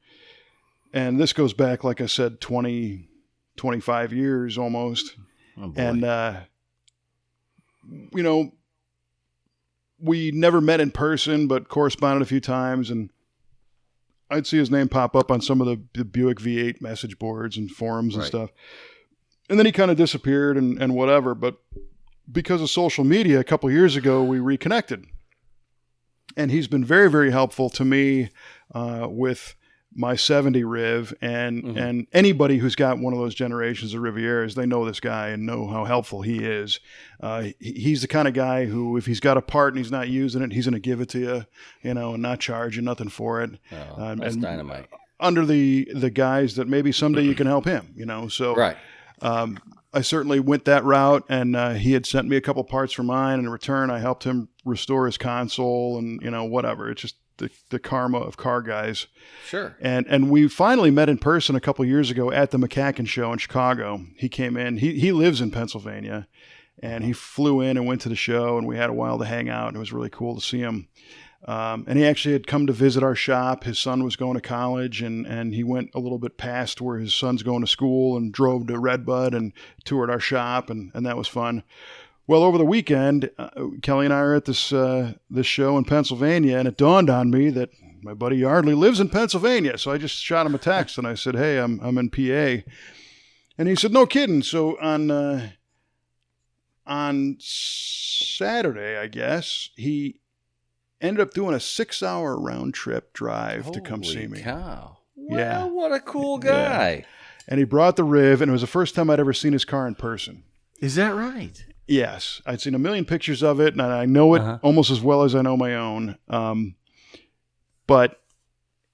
this goes back, like I said, 25 years almost. Oh, boy. And we never met in person, but corresponded a few times, and I'd see his name pop up on some of the Buick V8 message boards and forums and stuff. And then he kind of disappeared and whatever, but because of social media, a couple years ago, we reconnected. And he's been very, very helpful to me with my 70 Riv, and anybody who's got one of those generations of Rivieras, they know this guy and know how helpful he is. He's the kind of guy who, if he's got a part and he's not using it, he's going to give it to you, and not charge you nothing for it. Oh, that's dynamite. Under the guise that maybe someday you can help him, So right. I certainly went that route, and he had sent me a couple parts for mine, and in return, I helped him restore his console and, whatever. It's just the karma of car guys. Sure. And we finally met in person a couple years ago at the McCacken show in Chicago. He came in. He lives in Pennsylvania, and he flew in and went to the show, and we had a while to hang out, and it was really cool to see him. And he actually had come to visit our shop. His son was going to college, and he went a little bit past where his son's going to school and drove to Redbud and toured our shop, and that was fun. Well, over the weekend, Kelly and I are at this show in Pennsylvania, and it dawned on me that my buddy Yardley lives in Pennsylvania. So I just shot him a text, and I said, "Hey, I'm in PA," and he said, "No kidding." So on Saturday, I guess, he ended up doing a 6-hour round trip drive to come see me. Cow. Yeah. Well, what a cool guy. Yeah. And he brought the Riv, and it was the first time I'd ever seen his car in person. Is that right? Yes. I'd seen a million pictures of it, and I know it almost as well as I know my own. But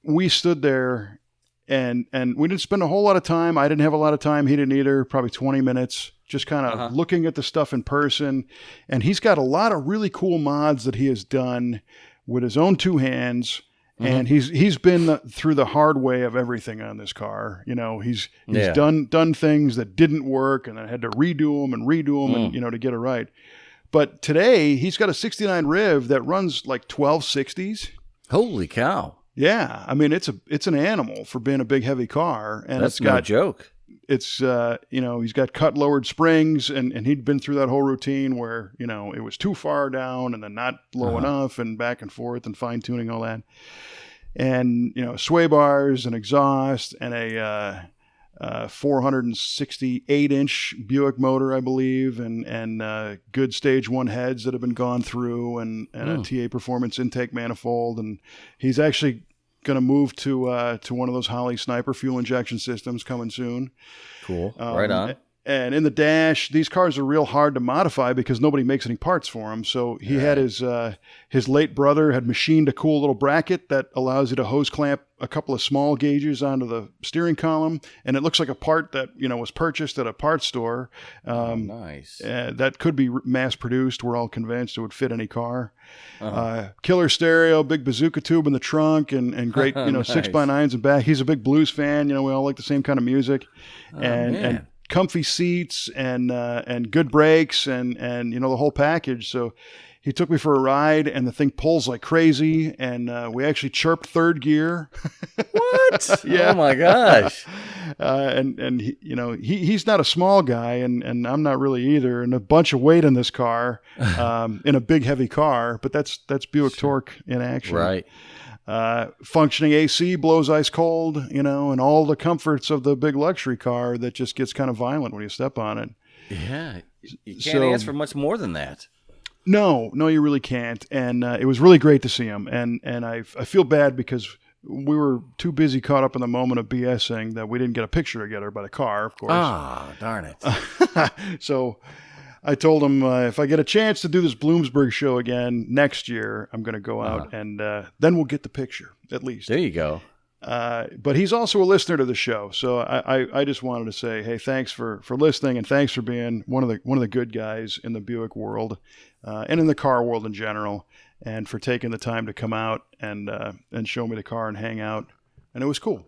we stood there, and we didn't spend a whole lot of time. I didn't have a lot of time. He didn't either, probably 20 minutes, just kind of looking at the stuff in person. And he's got a lot of really cool mods that he has done with his own two hands. And he's been through the hard way of everything on this car. He's done things that didn't work, and I had to redo them and to get it right. But today he's got a 69 Riv that runs like 1260s. Holy cow. Yeah, I mean it's an animal for being a big heavy car, and That's it's got no joke. It's he's got cut lowered springs, and he'd been through that whole routine where it was too far down and then not low enough, and back and forth and fine tuning all that, and sway bars and exhaust and a 468-inch Buick motor, I believe, and good stage 1 heads that have been gone through, and a TA Performance intake manifold, and he's actually going to move to one of those Holley Sniper fuel injection systems coming soon. Cool. Right on. And in the dash, these cars are real hard to modify because nobody makes any parts for them. So he had his late brother had machined a cool little bracket that allows you to hose clamp a couple of small gauges onto the steering column, and it looks like a part that was purchased at a parts store. Nice. That could be mass produced. We're all convinced it would fit any car. Killer stereo, big bazooka tube in the trunk, and great Nice. 6x9s in back. He's a big blues fan. We all like the same kind of music, and comfy seats and good brakes and the whole package. So he took me for a ride, and the thing pulls like crazy, and we actually chirped third gear. What? Yeah. Oh my gosh. And he, he's not a small guy, and I'm not really either, and a bunch of weight in this car, in a big heavy car, but that's Buick torque in action. Right. Functioning AC, blows ice cold, and all the comforts of the big luxury car that just gets kind of violent when you step on it. Yeah. You can't ask for much more than that. No, you really can't. And it was really great to see him. And I feel bad because we were too busy caught up in the moment of BSing that we didn't get a picture together by the car, of course. Ah, darn it. So I told him if I get a chance to do this Bloomsburg show again next year, I'm going to go out and then we'll get the picture, at least. There you go. But he's also a listener to the show, so I just wanted to say, hey, thanks for listening, and thanks for being one of the good guys in the Buick world, and in the car world in general, and for taking the time to come out and show me the car and hang out, and it was cool.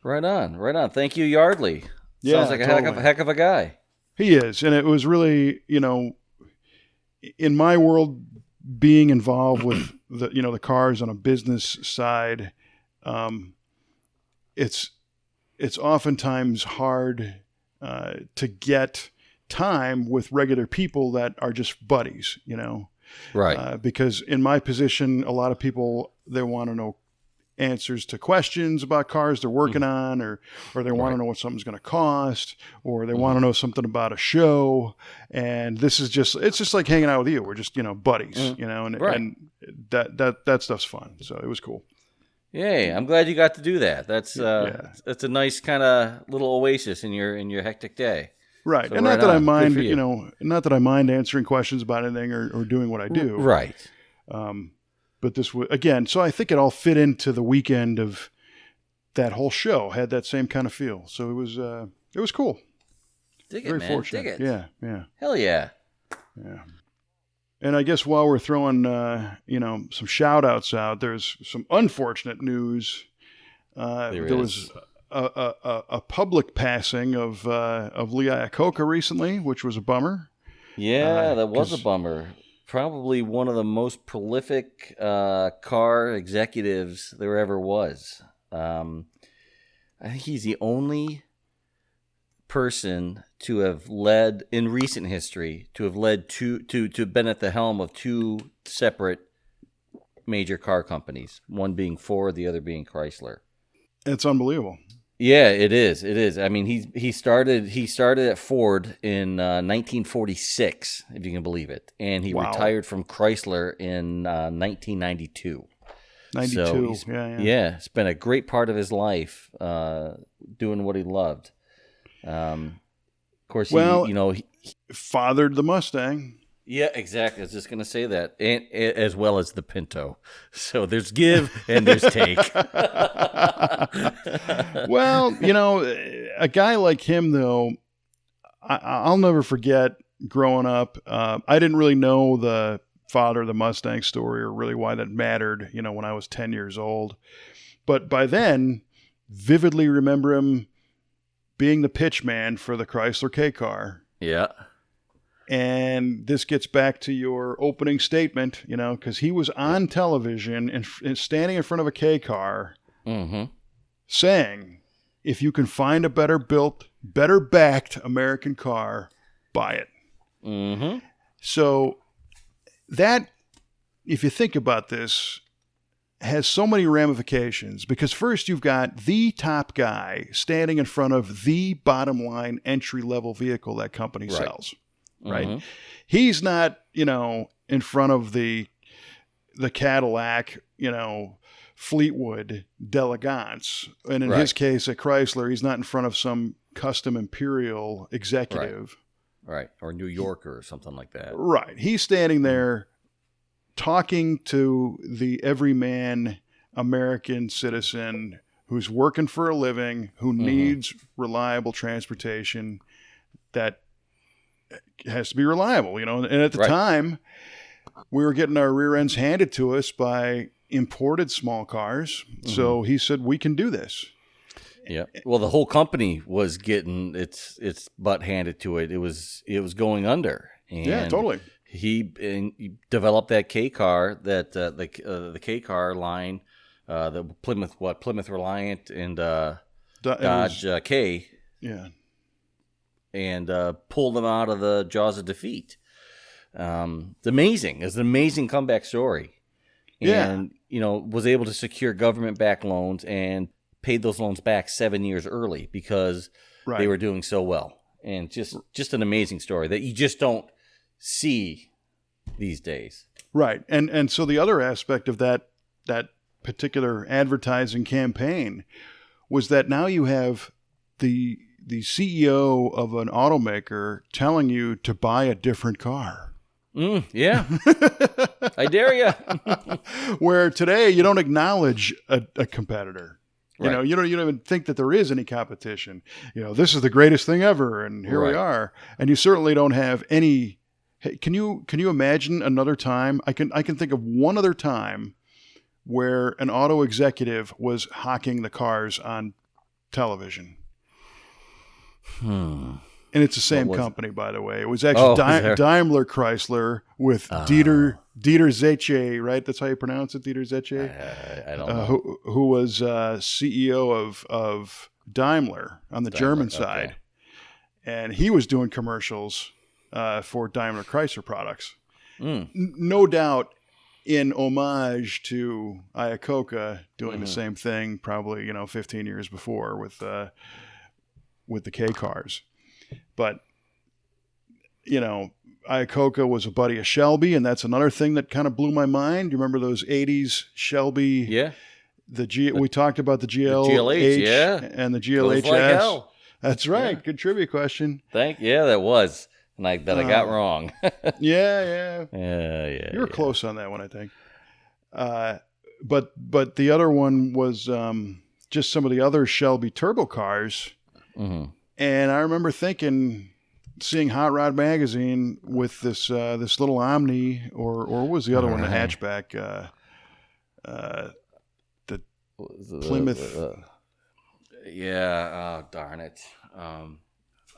Right on. Thank you, Yardley. Yeah, sounds like totally. a heck of a guy. He is, and it was really, in my world, being involved with the cars on a business side. It's oftentimes hard to get time with regular people that are just buddies, Right. Because in my position, a lot of people, they want to know answers to questions about cars they're working on, or they want to know what something's going to cost, or they want to know something about a show. And it's just like hanging out with you. We're just, buddies, and that stuff's fun. So it was cool. Yay, I'm glad you got to do that. That's a nice kind of little oasis in your hectic day. Right. So and not that I mind, not that I mind answering questions about anything or doing what I do. Right. But this was, again, so I think it all fit into the weekend of that whole show, had that same kind of feel. So it was cool. Dig it, Very man. fortunate. Dig it. Yeah. Hell yeah. Yeah. And I guess while we're throwing, some shout outs out, there's some unfortunate news. There was a public passing of Lee Iacocca recently, which was a bummer. Yeah, that was a bummer. Probably one of the most prolific car executives there ever was. I think he's the only person to have led in recent history to have been at the helm of two separate major car companies, one being Ford, the other being Chrysler. It's unbelievable. Yeah, it is. I mean, he started at Ford in 1946, if you can believe it, and he retired from Chrysler in 1992. 92. So yeah, spent a great part of his life doing what he loved. Of course, he fathered the Mustang. Yeah, exactly. I was just going to say that, and as well as the Pinto. So there's give and there's take. Well, a guy like him, though, I'll never forget growing up. I didn't really know the father of the Mustang story or really why that mattered, when I was 10 years old. But by then, vividly remember him being the pitch man for the Chrysler K car. Yeah. And this gets back to your opening statement, because he was on television and standing in front of a K car saying, if you can find a better built, better backed American car, buy it. Mm-hmm. So that, if you think about this, has so many ramifications, because first you've got the top guy standing in front of the bottom line entry level vehicle that company sells, right? Mm-hmm. He's not, in front of the Cadillac, Fleetwood d'Elegance. And in his case at Chrysler, he's not in front of some custom Imperial executive. Right. Or New Yorker or something like that. Right. He's standing there talking to the everyman American citizen who's working for a living, who needs reliable transportation that has to be reliable, And at the time, we were getting our rear ends handed to us by imported small cars. So he said, we can do this. Yeah. Well, the whole company was getting its butt handed to it. It was going under. And yeah, totally. He developed that K car, the K car line, the Plymouth Reliant and Dodge K. Yeah. And pulled them out of the jaws of defeat. It's amazing. It's an amazing comeback story. And, was able to secure government-backed loans and paid those loans back 7 years early because they were doing so well. And just an amazing story that you just don't see these days. Right. And so the other aspect of that particular advertising campaign was that now you have the CEO of an automaker telling you to buy a different car. Yeah. I dare you. Where today you don't acknowledge a competitor. You don't even think that there is any competition. This is the greatest thing ever, and here we are. And you certainly don't have any. Hey, can you imagine another time? I can think of one other time where an auto executive was hawking the cars on television. And it's the same company, by the way. It was actually Daimler Chrysler with Dieter Zetsche, right? That's how you pronounce it, Dieter Zetsche? I don't know. Who was CEO of Daimler on the German side. And he was doing commercials for Daimler Chrysler products. No doubt in homage to Iacocca doing the same thing probably, 15 years before with the K cars. But, Iacocca was a buddy of Shelby, and that's another thing that kind of blew my mind. Do you remember those 80s Shelby? Yeah. We talked about the GLH and the GLHS. Like hell. That's right. Yeah. Good trivia question. That was. And I got wrong. Yeah. You were close on that one, I think. But the other one was just some of the other Shelby turbo cars. Mm-hmm. And I remember seeing Hot Rod Magazine with this little Omni, or what was the other one, the hatchback, the Plymouth. Darn it.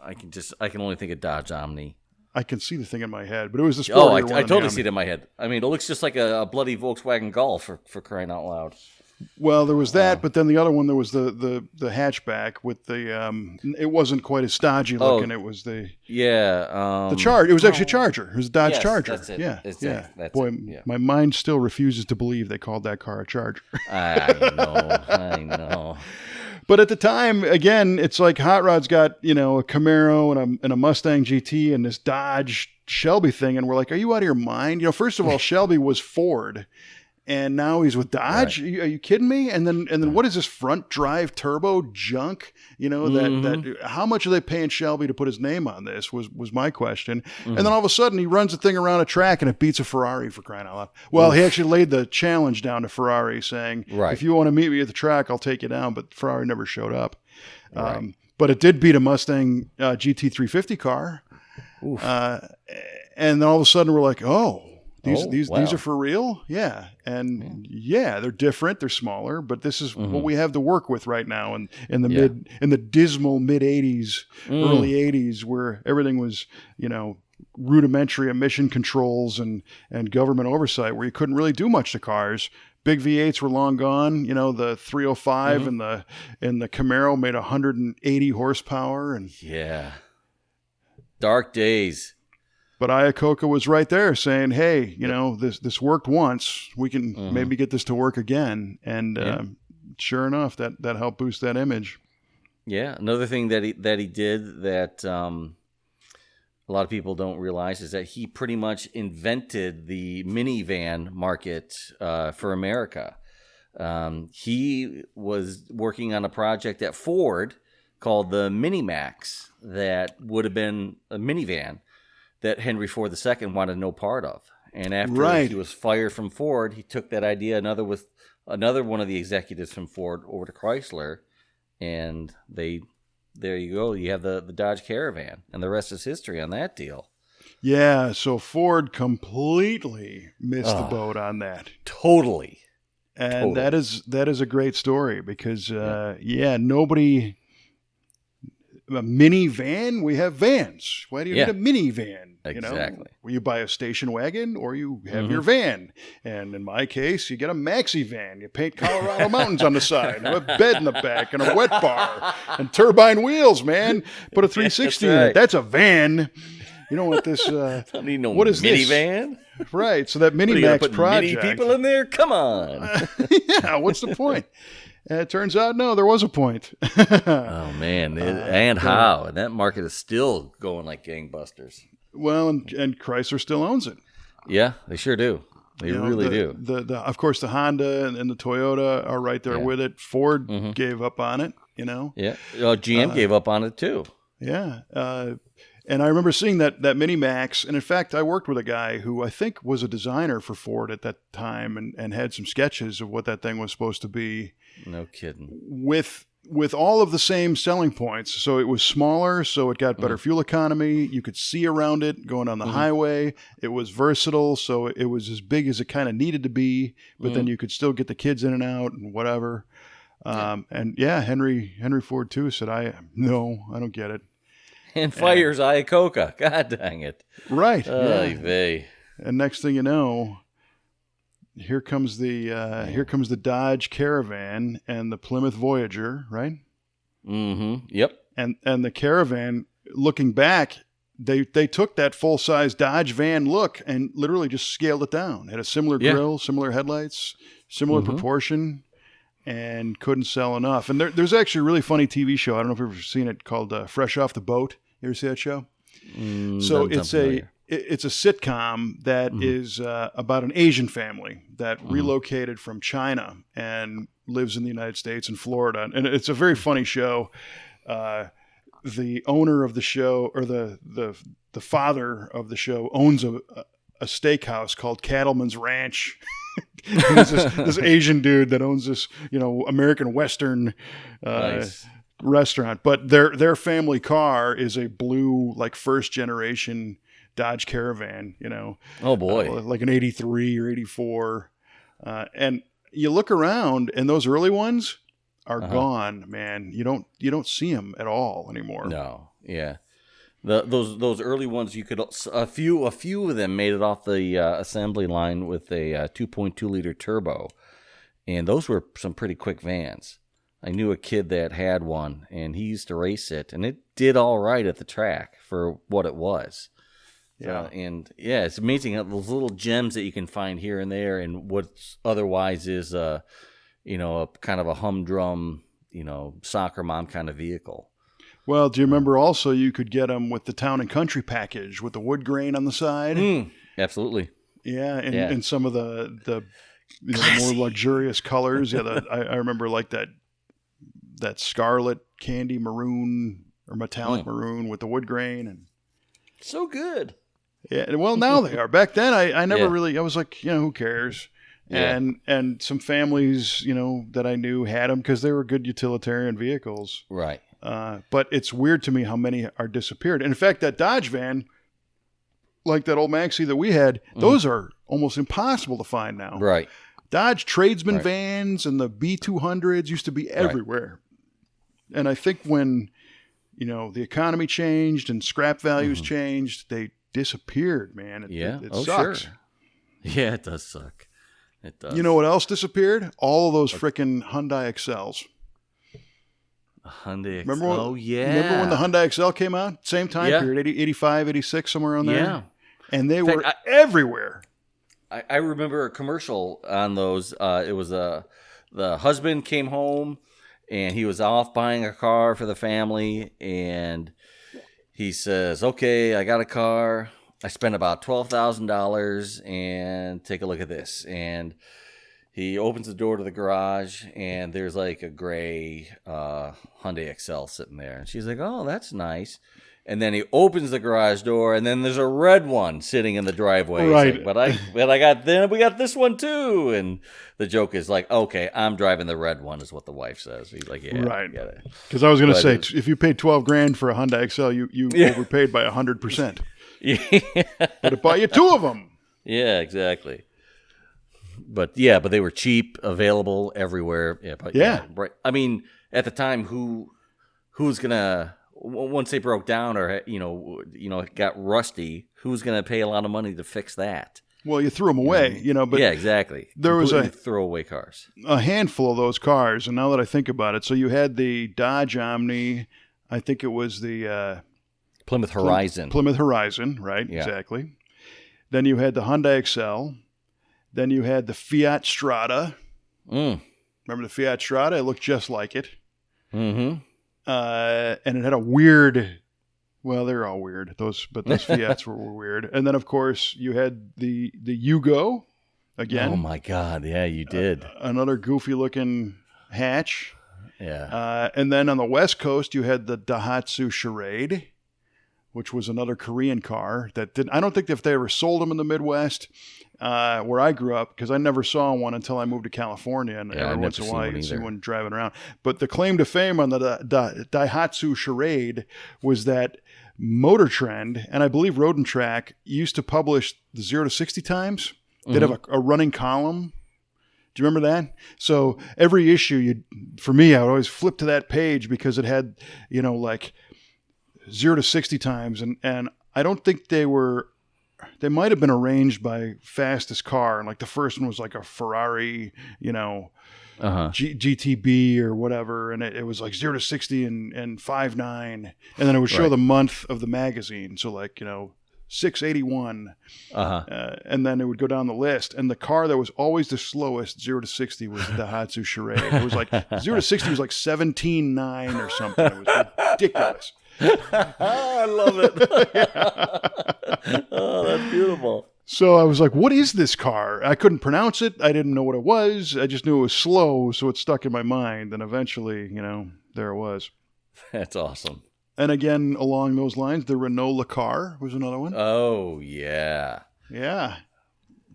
I can only think of Dodge Omni. I can see the thing in my head, but it was the sportier one. I totally see it in my head. I mean, it looks just like a bloody Volkswagen Golf for crying out loud. Well, there was that, but then the other one, there was the hatchback with the it wasn't quite as stodgy looking. It was the Charger. It was actually a Charger. It was a Dodge Charger. That's it. Yeah, That's boy, it. Yeah. My mind still refuses to believe they called that car a Charger. I know. But at the time, again, it's like Hot Rod's got, a Camaro and a Mustang GT and this Dodge Shelby thing. And we're like, are you out of your mind? First of all, Shelby was Ford. And now he's with Dodge. Right. Are you kidding me? And then what is this front drive turbo junk? That how much are they paying Shelby to put his name on this was my question. Mm-hmm. And then all of a sudden he runs the thing around a track and it beats a Ferrari, for crying out loud. Well, he actually laid the challenge down to Ferrari saying, if you want to meet me at the track, I'll take you down. But Ferrari never showed up. Right. But it did beat a Mustang GT350 car. And then all of a sudden we're like, oh, These are for real? Yeah. And yeah, they're different, they're smaller, but this is what we have to work with right now in the dismal mid 80s, early 80s, where everything was, rudimentary emission controls and government oversight, where you couldn't really do much to cars. Big V8s were long gone. The 305 and the Camaro made 180 horsepower, and dark days. But Iacocca was right there saying, "Hey, this worked once. We can maybe get this to work again." And sure enough, that helped boost that image. Yeah, another thing that he did that a lot of people don't realize is that he pretty much invented the minivan market for America. He was working on a project at Ford called the Mini-Max that would have been a minivan that Henry Ford II wanted no part of. And after he was fired from Ford, he took that idea, another one of the executives from Ford, over to Chrysler, and there you go. You have the Dodge Caravan, and the rest is history on that deal. Yeah, so Ford completely missed the boat on that. Totally. And that is a great story because, nobody... A minivan? We have vans. Why do you need a minivan? Exactly. You buy a station wagon or you have your van. And in my case, you get a maxi van. You paint Colorado mountains on the side, have a bed in the back, and a wet bar, and turbine wheels, man. Put a 360 in it. That's a van. You don't want this. Don't need no what is minivan. This? Right. So that Mini-Max project. Mini people in there? Come on. Yeah. What's the point? And it turns out, no, there was a point. Oh, man. And how? And that market is still going like gangbusters. Well, and Chrysler still owns it. Yeah, they sure do. They really do. Of course, the Honda and the Toyota are right there with it. Ford gave up on it, Yeah. GM gave up on it, too. Yeah. And I remember seeing that Mini-Max. And in fact, I worked with a guy who I think was a designer for Ford at that time and had some sketches of what that thing was supposed to be. No kidding. With all of the same selling points. So it was smaller, so it got better fuel economy. You could see around it going on the highway. It was versatile, so it was as big as it kind of needed to be, but then you could still get the kids in and out and whatever. And Henry Ford too said, I don't get it. And fires Iacocca. God dang it. Right. Vey. And next thing you know, here comes the Dodge Caravan and the Plymouth Voyager, right? Mm-hmm. Yep. And the Caravan, looking back, they took that full-size Dodge van look and literally just scaled it down. Had a similar grille, similar headlights, similar proportion, and couldn't sell enough. And there's actually a really funny TV show. I don't know if you've ever seen it, called Fresh Off the Boat. You ever see that show? So it's a sitcom that is about an Asian family that relocated from China and lives in the United States in Florida. And it's a very funny show. The owner of the show, or the father of the show, owns a steakhouse called Cattleman's Ranch. He's this Asian dude that owns this, American Western restaurant. But their family car is a blue, like, first generation Dodge Caravan, Oh boy. Like an 83 or 84. And you look around and those early ones are gone, man. You don't see them at all anymore. No. Yeah. Those early ones, you could a few of them made it off the assembly line with a 2.2 liter turbo, and those were some pretty quick vans. I knew a kid that had one, and he used to race it, and it did all right at the track for what it was. Yeah, it's amazing how those little gems that you can find here and there, and what otherwise is a kind of a humdrum, soccer mom kind of vehicle. Well, do you remember also you could get them with the Town and Country package with the wood grain on the side? Absolutely. Yeah, and some of the more luxurious colors. Yeah, I remember like that scarlet candy maroon or metallic maroon with the wood grain. And so good. Yeah, well, now they are. Back then, I never really, I was like, who cares? Yeah. And some families, that I knew had them because they were good utilitarian vehicles. Right. But it's weird to me how many are disappeared. And in fact, that Dodge van, like that old Maxi that we had, those are almost impossible to find now. Right. Dodge tradesman vans and the B200s used to be everywhere. Right. And I think when, the economy changed and scrap values changed, they disappeared, man. It sucks. Sure. Yeah, it does suck. It does. You know what else disappeared? All of those frickin' Hyundai Excels. Hyundai Remember when the Hyundai Excel came out? Same time period, 85, 86, somewhere around there? Yeah. And they were everywhere. I remember a commercial on those. It was the husband came home and he was off buying a car for the family, and he says, "Okay, I got a car. I spent about $12,000, and take a look at this." And he opens the door to the garage, and there's like a gray Hyundai Excel sitting there, and she's like, "Oh, that's nice." And then he opens the garage door, and then there's a red one sitting in the driveway. Right. Like, we got this one too. And the joke is like, "Okay, I'm driving the red one," is what the wife says. He's like, "Yeah, right." I get it. Because I was going to say, if you paid $12,000 for a Hyundai Excel, you overpaid by 100%. Yeah. But it bought you two of them. Yeah, exactly. But they were cheap, available everywhere. Yeah, right. I mean, at the time, who's gonna, once they broke down or got rusty, who's gonna pay a lot of money to fix that? Well, you threw them away, But yeah, exactly. There was throwaway cars, a handful of those cars, and now that I think about it, so you had the Dodge Omni. I think it was the Plymouth Horizon. Plymouth Horizon, right? Yeah. Exactly. Then you had the Hyundai Excel. Then you had the Fiat Strada. Remember the Fiat Strada? It looked just like it. Mm-hmm. And it had a weird. Well, they're all weird. Those Fiats were weird. And then, of course, you had the Yugo again. Oh my God! Yeah, you did. Another goofy-looking hatch. Yeah. And then on the West Coast, you had the Daihatsu Charade, which was another Korean car that didn't. I don't think if they ever sold them in the Midwest, where I grew up, because I never saw one until I moved to California, and every once in a while you'd see one driving around. But the claim to fame on the Daihatsu Charade was that Motor Trend, and I believe Road and Track, used to publish the 0 to 60 times. They'd have a running column. Do you remember that? So every issue, for me, I would always flip to that page because it had, like 0 to 60 times, and I don't think they might have been arranged by fastest car, and like the first one was like a Ferrari, GTB or whatever, and it was like 0 to 60 and 5.9, and then it would show the month of the magazine, so like 681, and then it would go down the list, and the car that was always the slowest 0 to 60 was the Daihatsu Charade. It was like 0 to 60 was like 17.9 or something. It was ridiculous. I love it. Oh, that's beautiful. So I was like, what is this car? I couldn't pronounce it. I didn't know what it was. I just knew it was slow, so it stuck in my mind. And eventually, there it was. That's awesome. And again, along those lines, the Renault Lacar was another one. Oh, yeah. Yeah.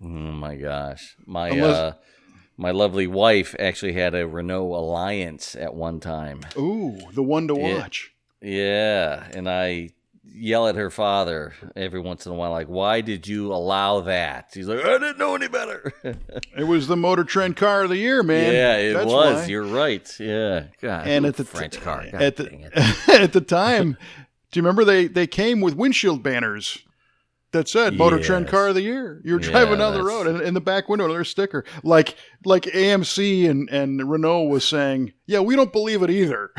Oh, my gosh. My lovely wife actually had a Renault Alliance at one time. Ooh, the one to watch. Yeah, and I yell at her father every once in a while, like, "Why did you allow that?" He's like, "I didn't know any better." It was the Motor Trend car of the year, man. Yeah, That's was. Why. You're right. Yeah, God, and at the French car. God, at the time, do you remember they came with windshield banners that said Motor Trend car of the year? You're driving down the road, and in the back window there's a sticker like AMC and Renault was saying, "Yeah, we don't believe it either."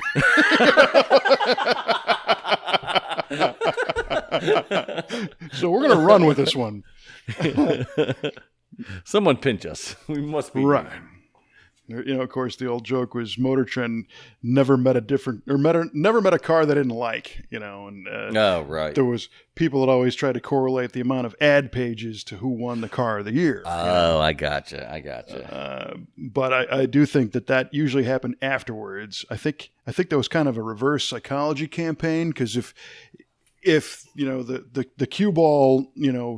So we're gonna run with this one. Someone pinch us. We must be right. Of course, the old joke was Motor Trend never met a car they didn't like. Oh, right. There was people that always tried to correlate the amount of ad pages to who won the car of the year. Oh, I gotcha. But I do think that usually happened afterwards. I think that was kind of a reverse psychology campaign, because if the cue ball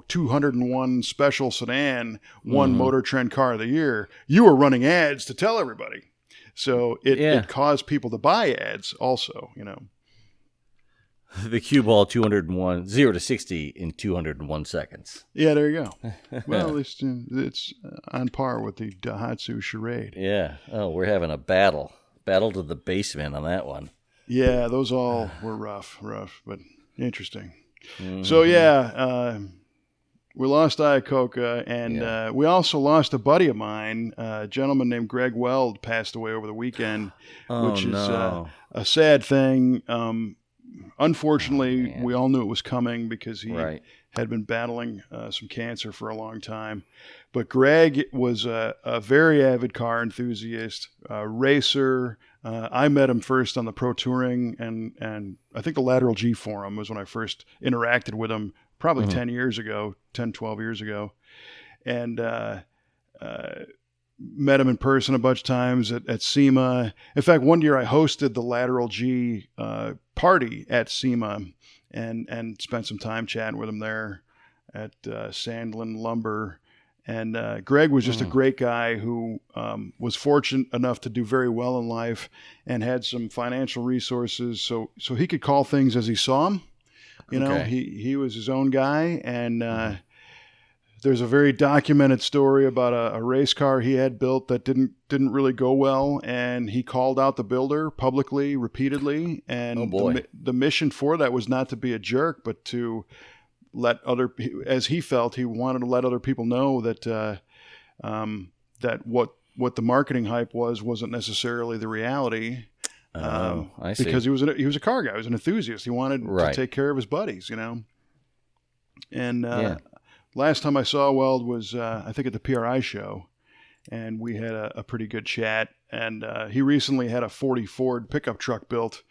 201 special sedan won Motor Trend car of the year, you were running ads to tell everybody, so it caused people to buy ads also. The cue ball 201, 0 to 60 in 201 seconds. Yeah, there you go. Well, at least it's on par with the Daihatsu Charade. Yeah. Oh, we're having a battle. Battle to the basement on that one. Yeah, those all were rough, but interesting. Mm-hmm. So, yeah, we lost Iacocca, and we also lost a buddy of mine, a gentleman named Greg Weld, passed away over the weekend, which is a sad thing. Unfortunately, we all knew it was coming because he had been battling some cancer for a long time. But Greg was a very avid car enthusiast, racer. I met him first on the Pro Touring, and I think the Lateral G Forum was when I first interacted with him, probably 10, 12 years ago. And met him in person a bunch of times at SEMA. In fact, one year I hosted the Lateral G party at SEMA and spent some time chatting with him there at Sandlin Lumber. And Greg was just a great guy who was fortunate enough to do very well in life and had some financial resources, so he could call things as he saw them. You know, he was his own guy, and there's a very documented story about a race car he had built that didn't really go well, and he called out the builder publicly, repeatedly, and the mission for that was not to be a jerk, but to let as he felt, he wanted to let other people know that that what the marketing hype wasn't necessarily the reality. I see. Because he was a car guy, he was an enthusiast. He wanted to take care of his buddies, you know. And last time I saw Weld was I think at the PRI show, and we had a pretty good chat. And he recently had a 40 Ford pickup truck built.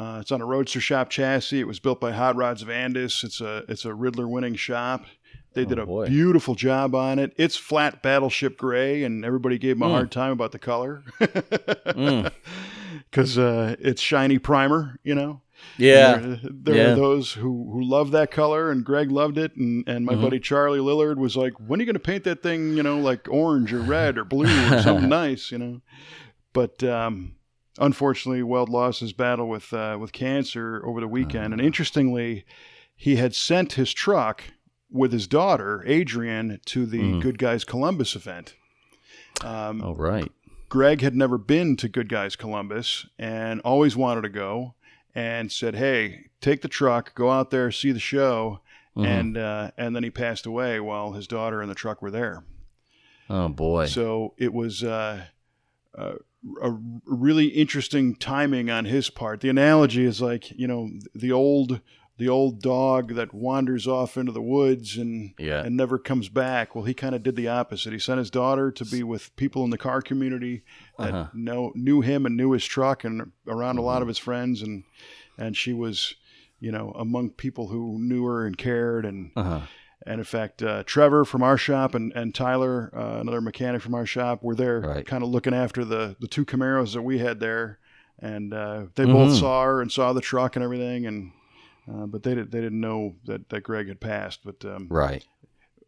It's on a Roadster Shop chassis. It was built by Hot Rods of Andis. It's a Riddler winning shop. They did a beautiful job on it. It's flat battleship gray, and everybody gave him a hard time about the color because it's shiny primer, you know. Yeah, there are those who love that color, and Greg loved it, and my buddy Charlie Lillard was like, "When are you going to paint that thing, you know, like orange or red or blue or something nice, you know?" But unfortunately, Weld lost his battle with cancer over the weekend, and interestingly, he had sent his truck with his daughter Adrienne to the Good Guys Columbus event. Greg had never been to Good Guys Columbus and always wanted to go, and said, "Hey, take the truck, go out there, see the show," and then he passed away while his daughter and the truck were there. Oh boy! So it was a really interesting timing on his part. The analogy is like, you know, the old dog that wanders off into the woods and never comes back. Well, he kind of did the opposite. He sent his daughter to be with people in the car community that knew him and knew his truck and around a lot of his friends, and she was, you know, among people who knew her and cared. And in fact, Trevor from our shop and Tyler, another mechanic from our shop, were there kind of looking after the two Camaros that we had there, and they both saw her and saw the truck and everything, and but they didn't know that Greg had passed. But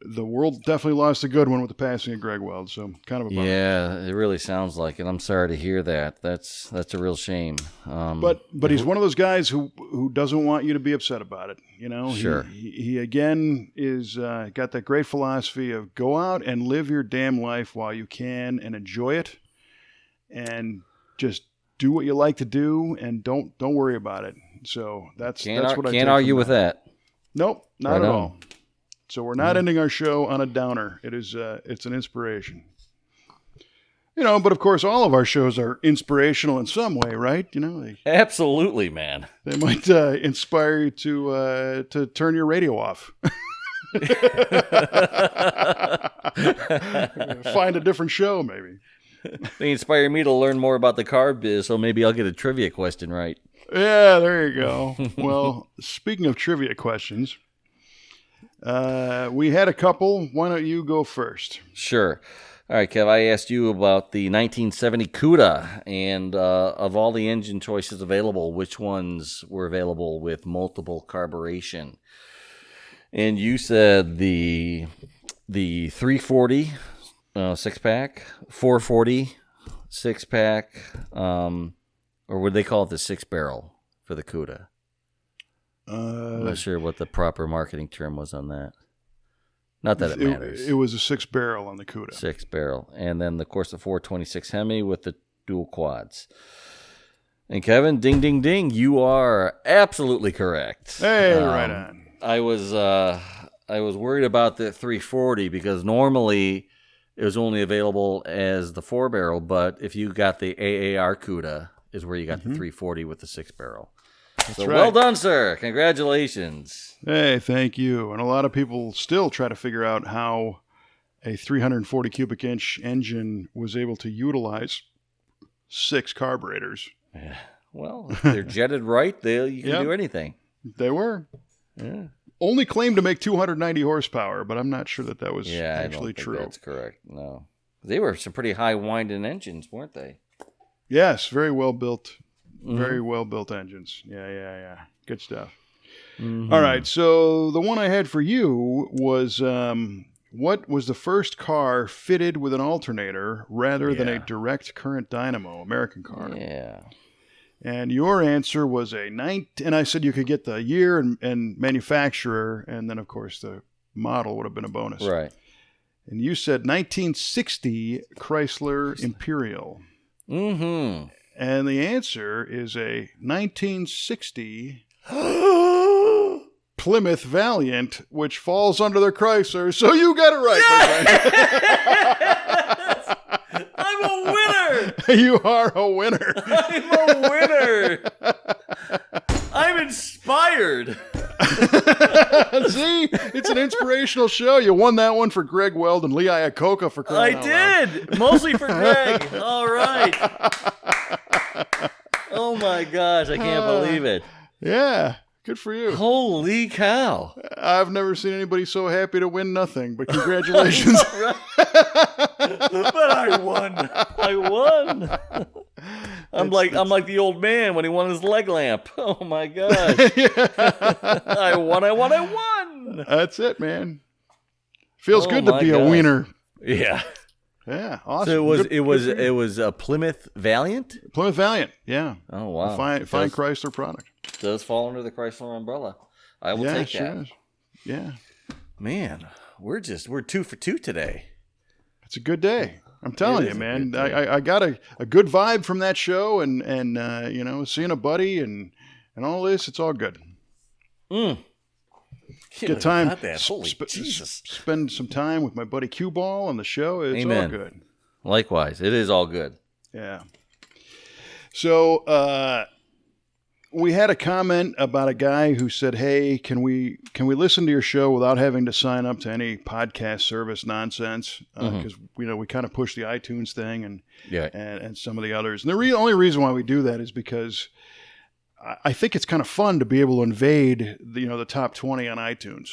the world definitely lost a good one with the passing of Greg Weld. So kind of a bummer. Yeah, it really sounds like it. I'm sorry to hear that. That's a real shame. But he's one of those guys who doesn't want you to be upset about it. You know, sure. He again is got that great philosophy of go out and live your damn life while you can and enjoy it, and just do what you like to do and don't worry about it. So that's what I can't argue with that. Nope, not at all. So we're not ending our show on a downer. It is it's an inspiration. You know, but of course all of our shows are inspirational in some way, right? You know, absolutely, man. They might inspire you to turn your radio off. Find a different show, maybe. They inspire me to learn more about the car biz, so maybe I'll get a trivia question right. Yeah, there you go. Well, speaking of trivia questions, we had a couple. Why don't you go first? Sure. All right, Kev, I asked you about the 1970 CUDA, and of all the engine choices available, which ones were available with multiple carburation? And you said the 340 six-pack, 440 six-pack, or would they call it the six-barrel for the CUDA? I'm not sure what the proper marketing term was on that. Not that it matters. It was a 6-barrel on the Cuda. 6-barrel. And then, of course, the 426 Hemi with the dual quads. And Kevin, ding, ding, ding, you are absolutely correct. Hey, right on. I was worried about the 340 because normally it was only available as the 4-barrel, but if you got the AAR Cuda is where you got the 340 with the 6-barrel. So right. Well done, sir. Congratulations. Hey, thank you. And a lot of people still try to figure out how a 340 cubic inch engine was able to utilize 6 carburetors. Yeah. Well, if they're jetted right, you can do anything. They were. Yeah. Only claimed to make 290 horsepower, but I'm not sure that was actually I don't think true. That's correct. No. They were some pretty high winding engines, weren't they? Yes, very well built. Very well built engines. Yeah. Good stuff. Mm-hmm. All right, so the one I had for you was what was the first car fitted with an alternator rather than a direct current dynamo, American car? Yeah. And your answer was and I said you could get the year and manufacturer, and then, of course, the model would have been a bonus. Right. And you said 1960 Chrysler Imperial. Mm-hmm. And the answer is a 1960 Plymouth Valiant, which falls under the Chrysler. So you got it right, my friend. I'm a winner. You are a winner. I'm a winner. I'm inspired. See, it's an inspirational show. You won that one for Greg Weld and Lee Iacocca for crying out loud. I did. Mostly for Greg. All right. Oh my gosh, I can't believe it. Yeah, good for you. Holy cow. I've never seen anybody so happy to win nothing, but congratulations. But I won. I'm like the old man when he won his leg lamp. Oh my gosh. I won. That's it, man. Feels good to be gosh. a wiener. Yeah. Yeah, awesome. So it was a Plymouth Valiant? Plymouth Valiant, yeah. Oh wow. Fine Chrysler product. Does fall under the Chrysler umbrella. I will take sure that. Is. Yeah. Man, we're 2 for 2 today. It's a good day. I'm telling you, man. I got a good vibe from that show, and seeing a buddy and all this, it's all good. Get time. Holy Jesus. Spend some time with my buddy Q Ball on the show. It's all good. Likewise, it is all good. Yeah. So we had a comment about a guy who said, "Hey, can we listen to your show without having to sign up to any podcast service nonsense?" Because we kind of push the iTunes thing and some of the others. And the only reason why we do that is because I think it's kind of fun to be able to invade the top 20 on iTunes.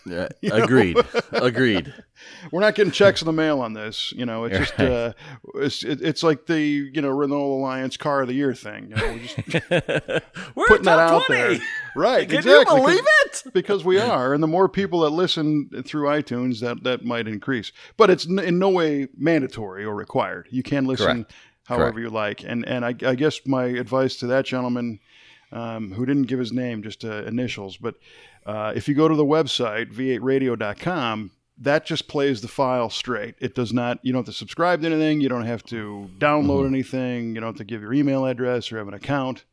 Yeah, agreed. We're not getting checks in the mail on this. It's just it's like the Renault Alliance Car of the Year thing. We're just we're putting that out 20. there, right? Can exactly. you believe it? Because we are, and the more people that listen through iTunes, that might increase. But it's in no way mandatory or required. You can listen however you like. And I guess my advice to that gentleman, who didn't give his name, just initials, but if you go to the website, v8radio.com, that just plays the file straight. It does not, you don't have to subscribe to anything. You don't have to download anything. You don't have to give your email address or have an account.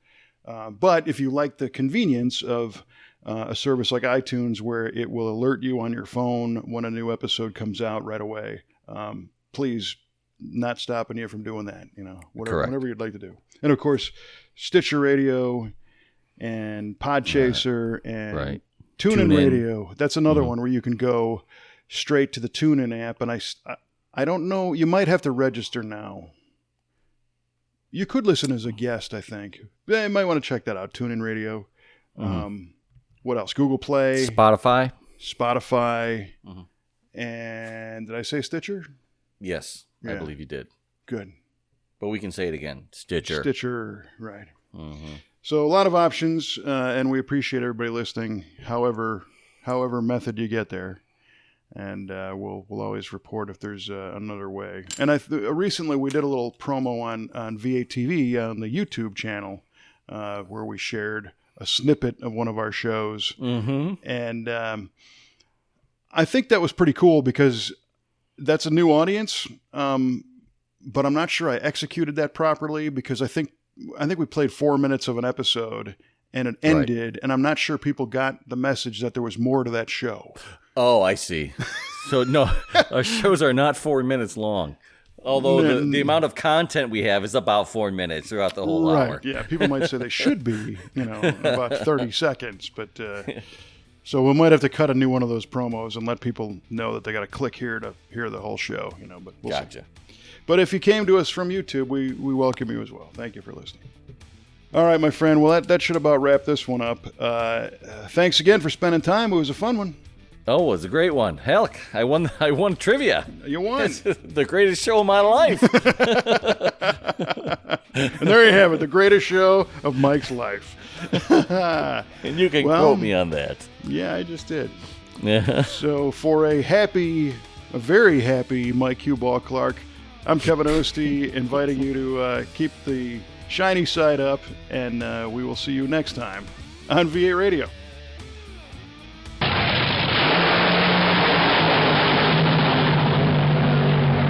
But if you like the convenience of a service like iTunes where it will alert you on your phone when a new episode comes out right away, please, not stopping you from doing that, whatever you'd like to do. And of course, Stitcher Radio and Podchaser and TuneIn Radio. That's another one where you can go straight to the TuneIn app. And I don't know, you might have to register now. You could listen as a guest, I think. You might want to check that out, TuneIn Radio. What else? Google Play. Spotify. And did I say Stitcher? Yes, I believe you did. Good. But we can say it again. Stitcher, right. So a lot of options, and we appreciate everybody listening, however method you get there. And we'll always report if there's another way. And recently we did a little promo on V8 TV on the YouTube channel where we shared a snippet of one of our shows. Mm-hmm. And I think that was pretty cool because that's a new audience. But I'm not sure I executed that properly because I think we played 4 minutes of an episode and it ended, and I'm not sure people got the message that there was more to that show. Oh, I see. So no, our shows are not 4 minutes long. Although the amount of content we have is about 4 minutes throughout the whole hour. Yeah, people might say they should be, about 30 seconds. But so we might have to cut a new one of those promos and let people know that they got to click here to hear the whole show. But we'll Gotcha. see. But if you came to us from YouTube, we welcome you as well. Thank you for listening. All right, my friend. Well, that should about wrap this one up. Thanks again for spending time. It was a fun one. Oh, it was a great one. Heck, I won trivia. You won. It's the greatest show of my life. And there you have it, the greatest show of Mike's life. And you can quote me on that. Yeah, I just did. Yeah. So for a very happy Mike Q-Ball Clarke, I'm Kevin Oeste, inviting you to keep the shiny side up, and we will see you next time on V8 Radio.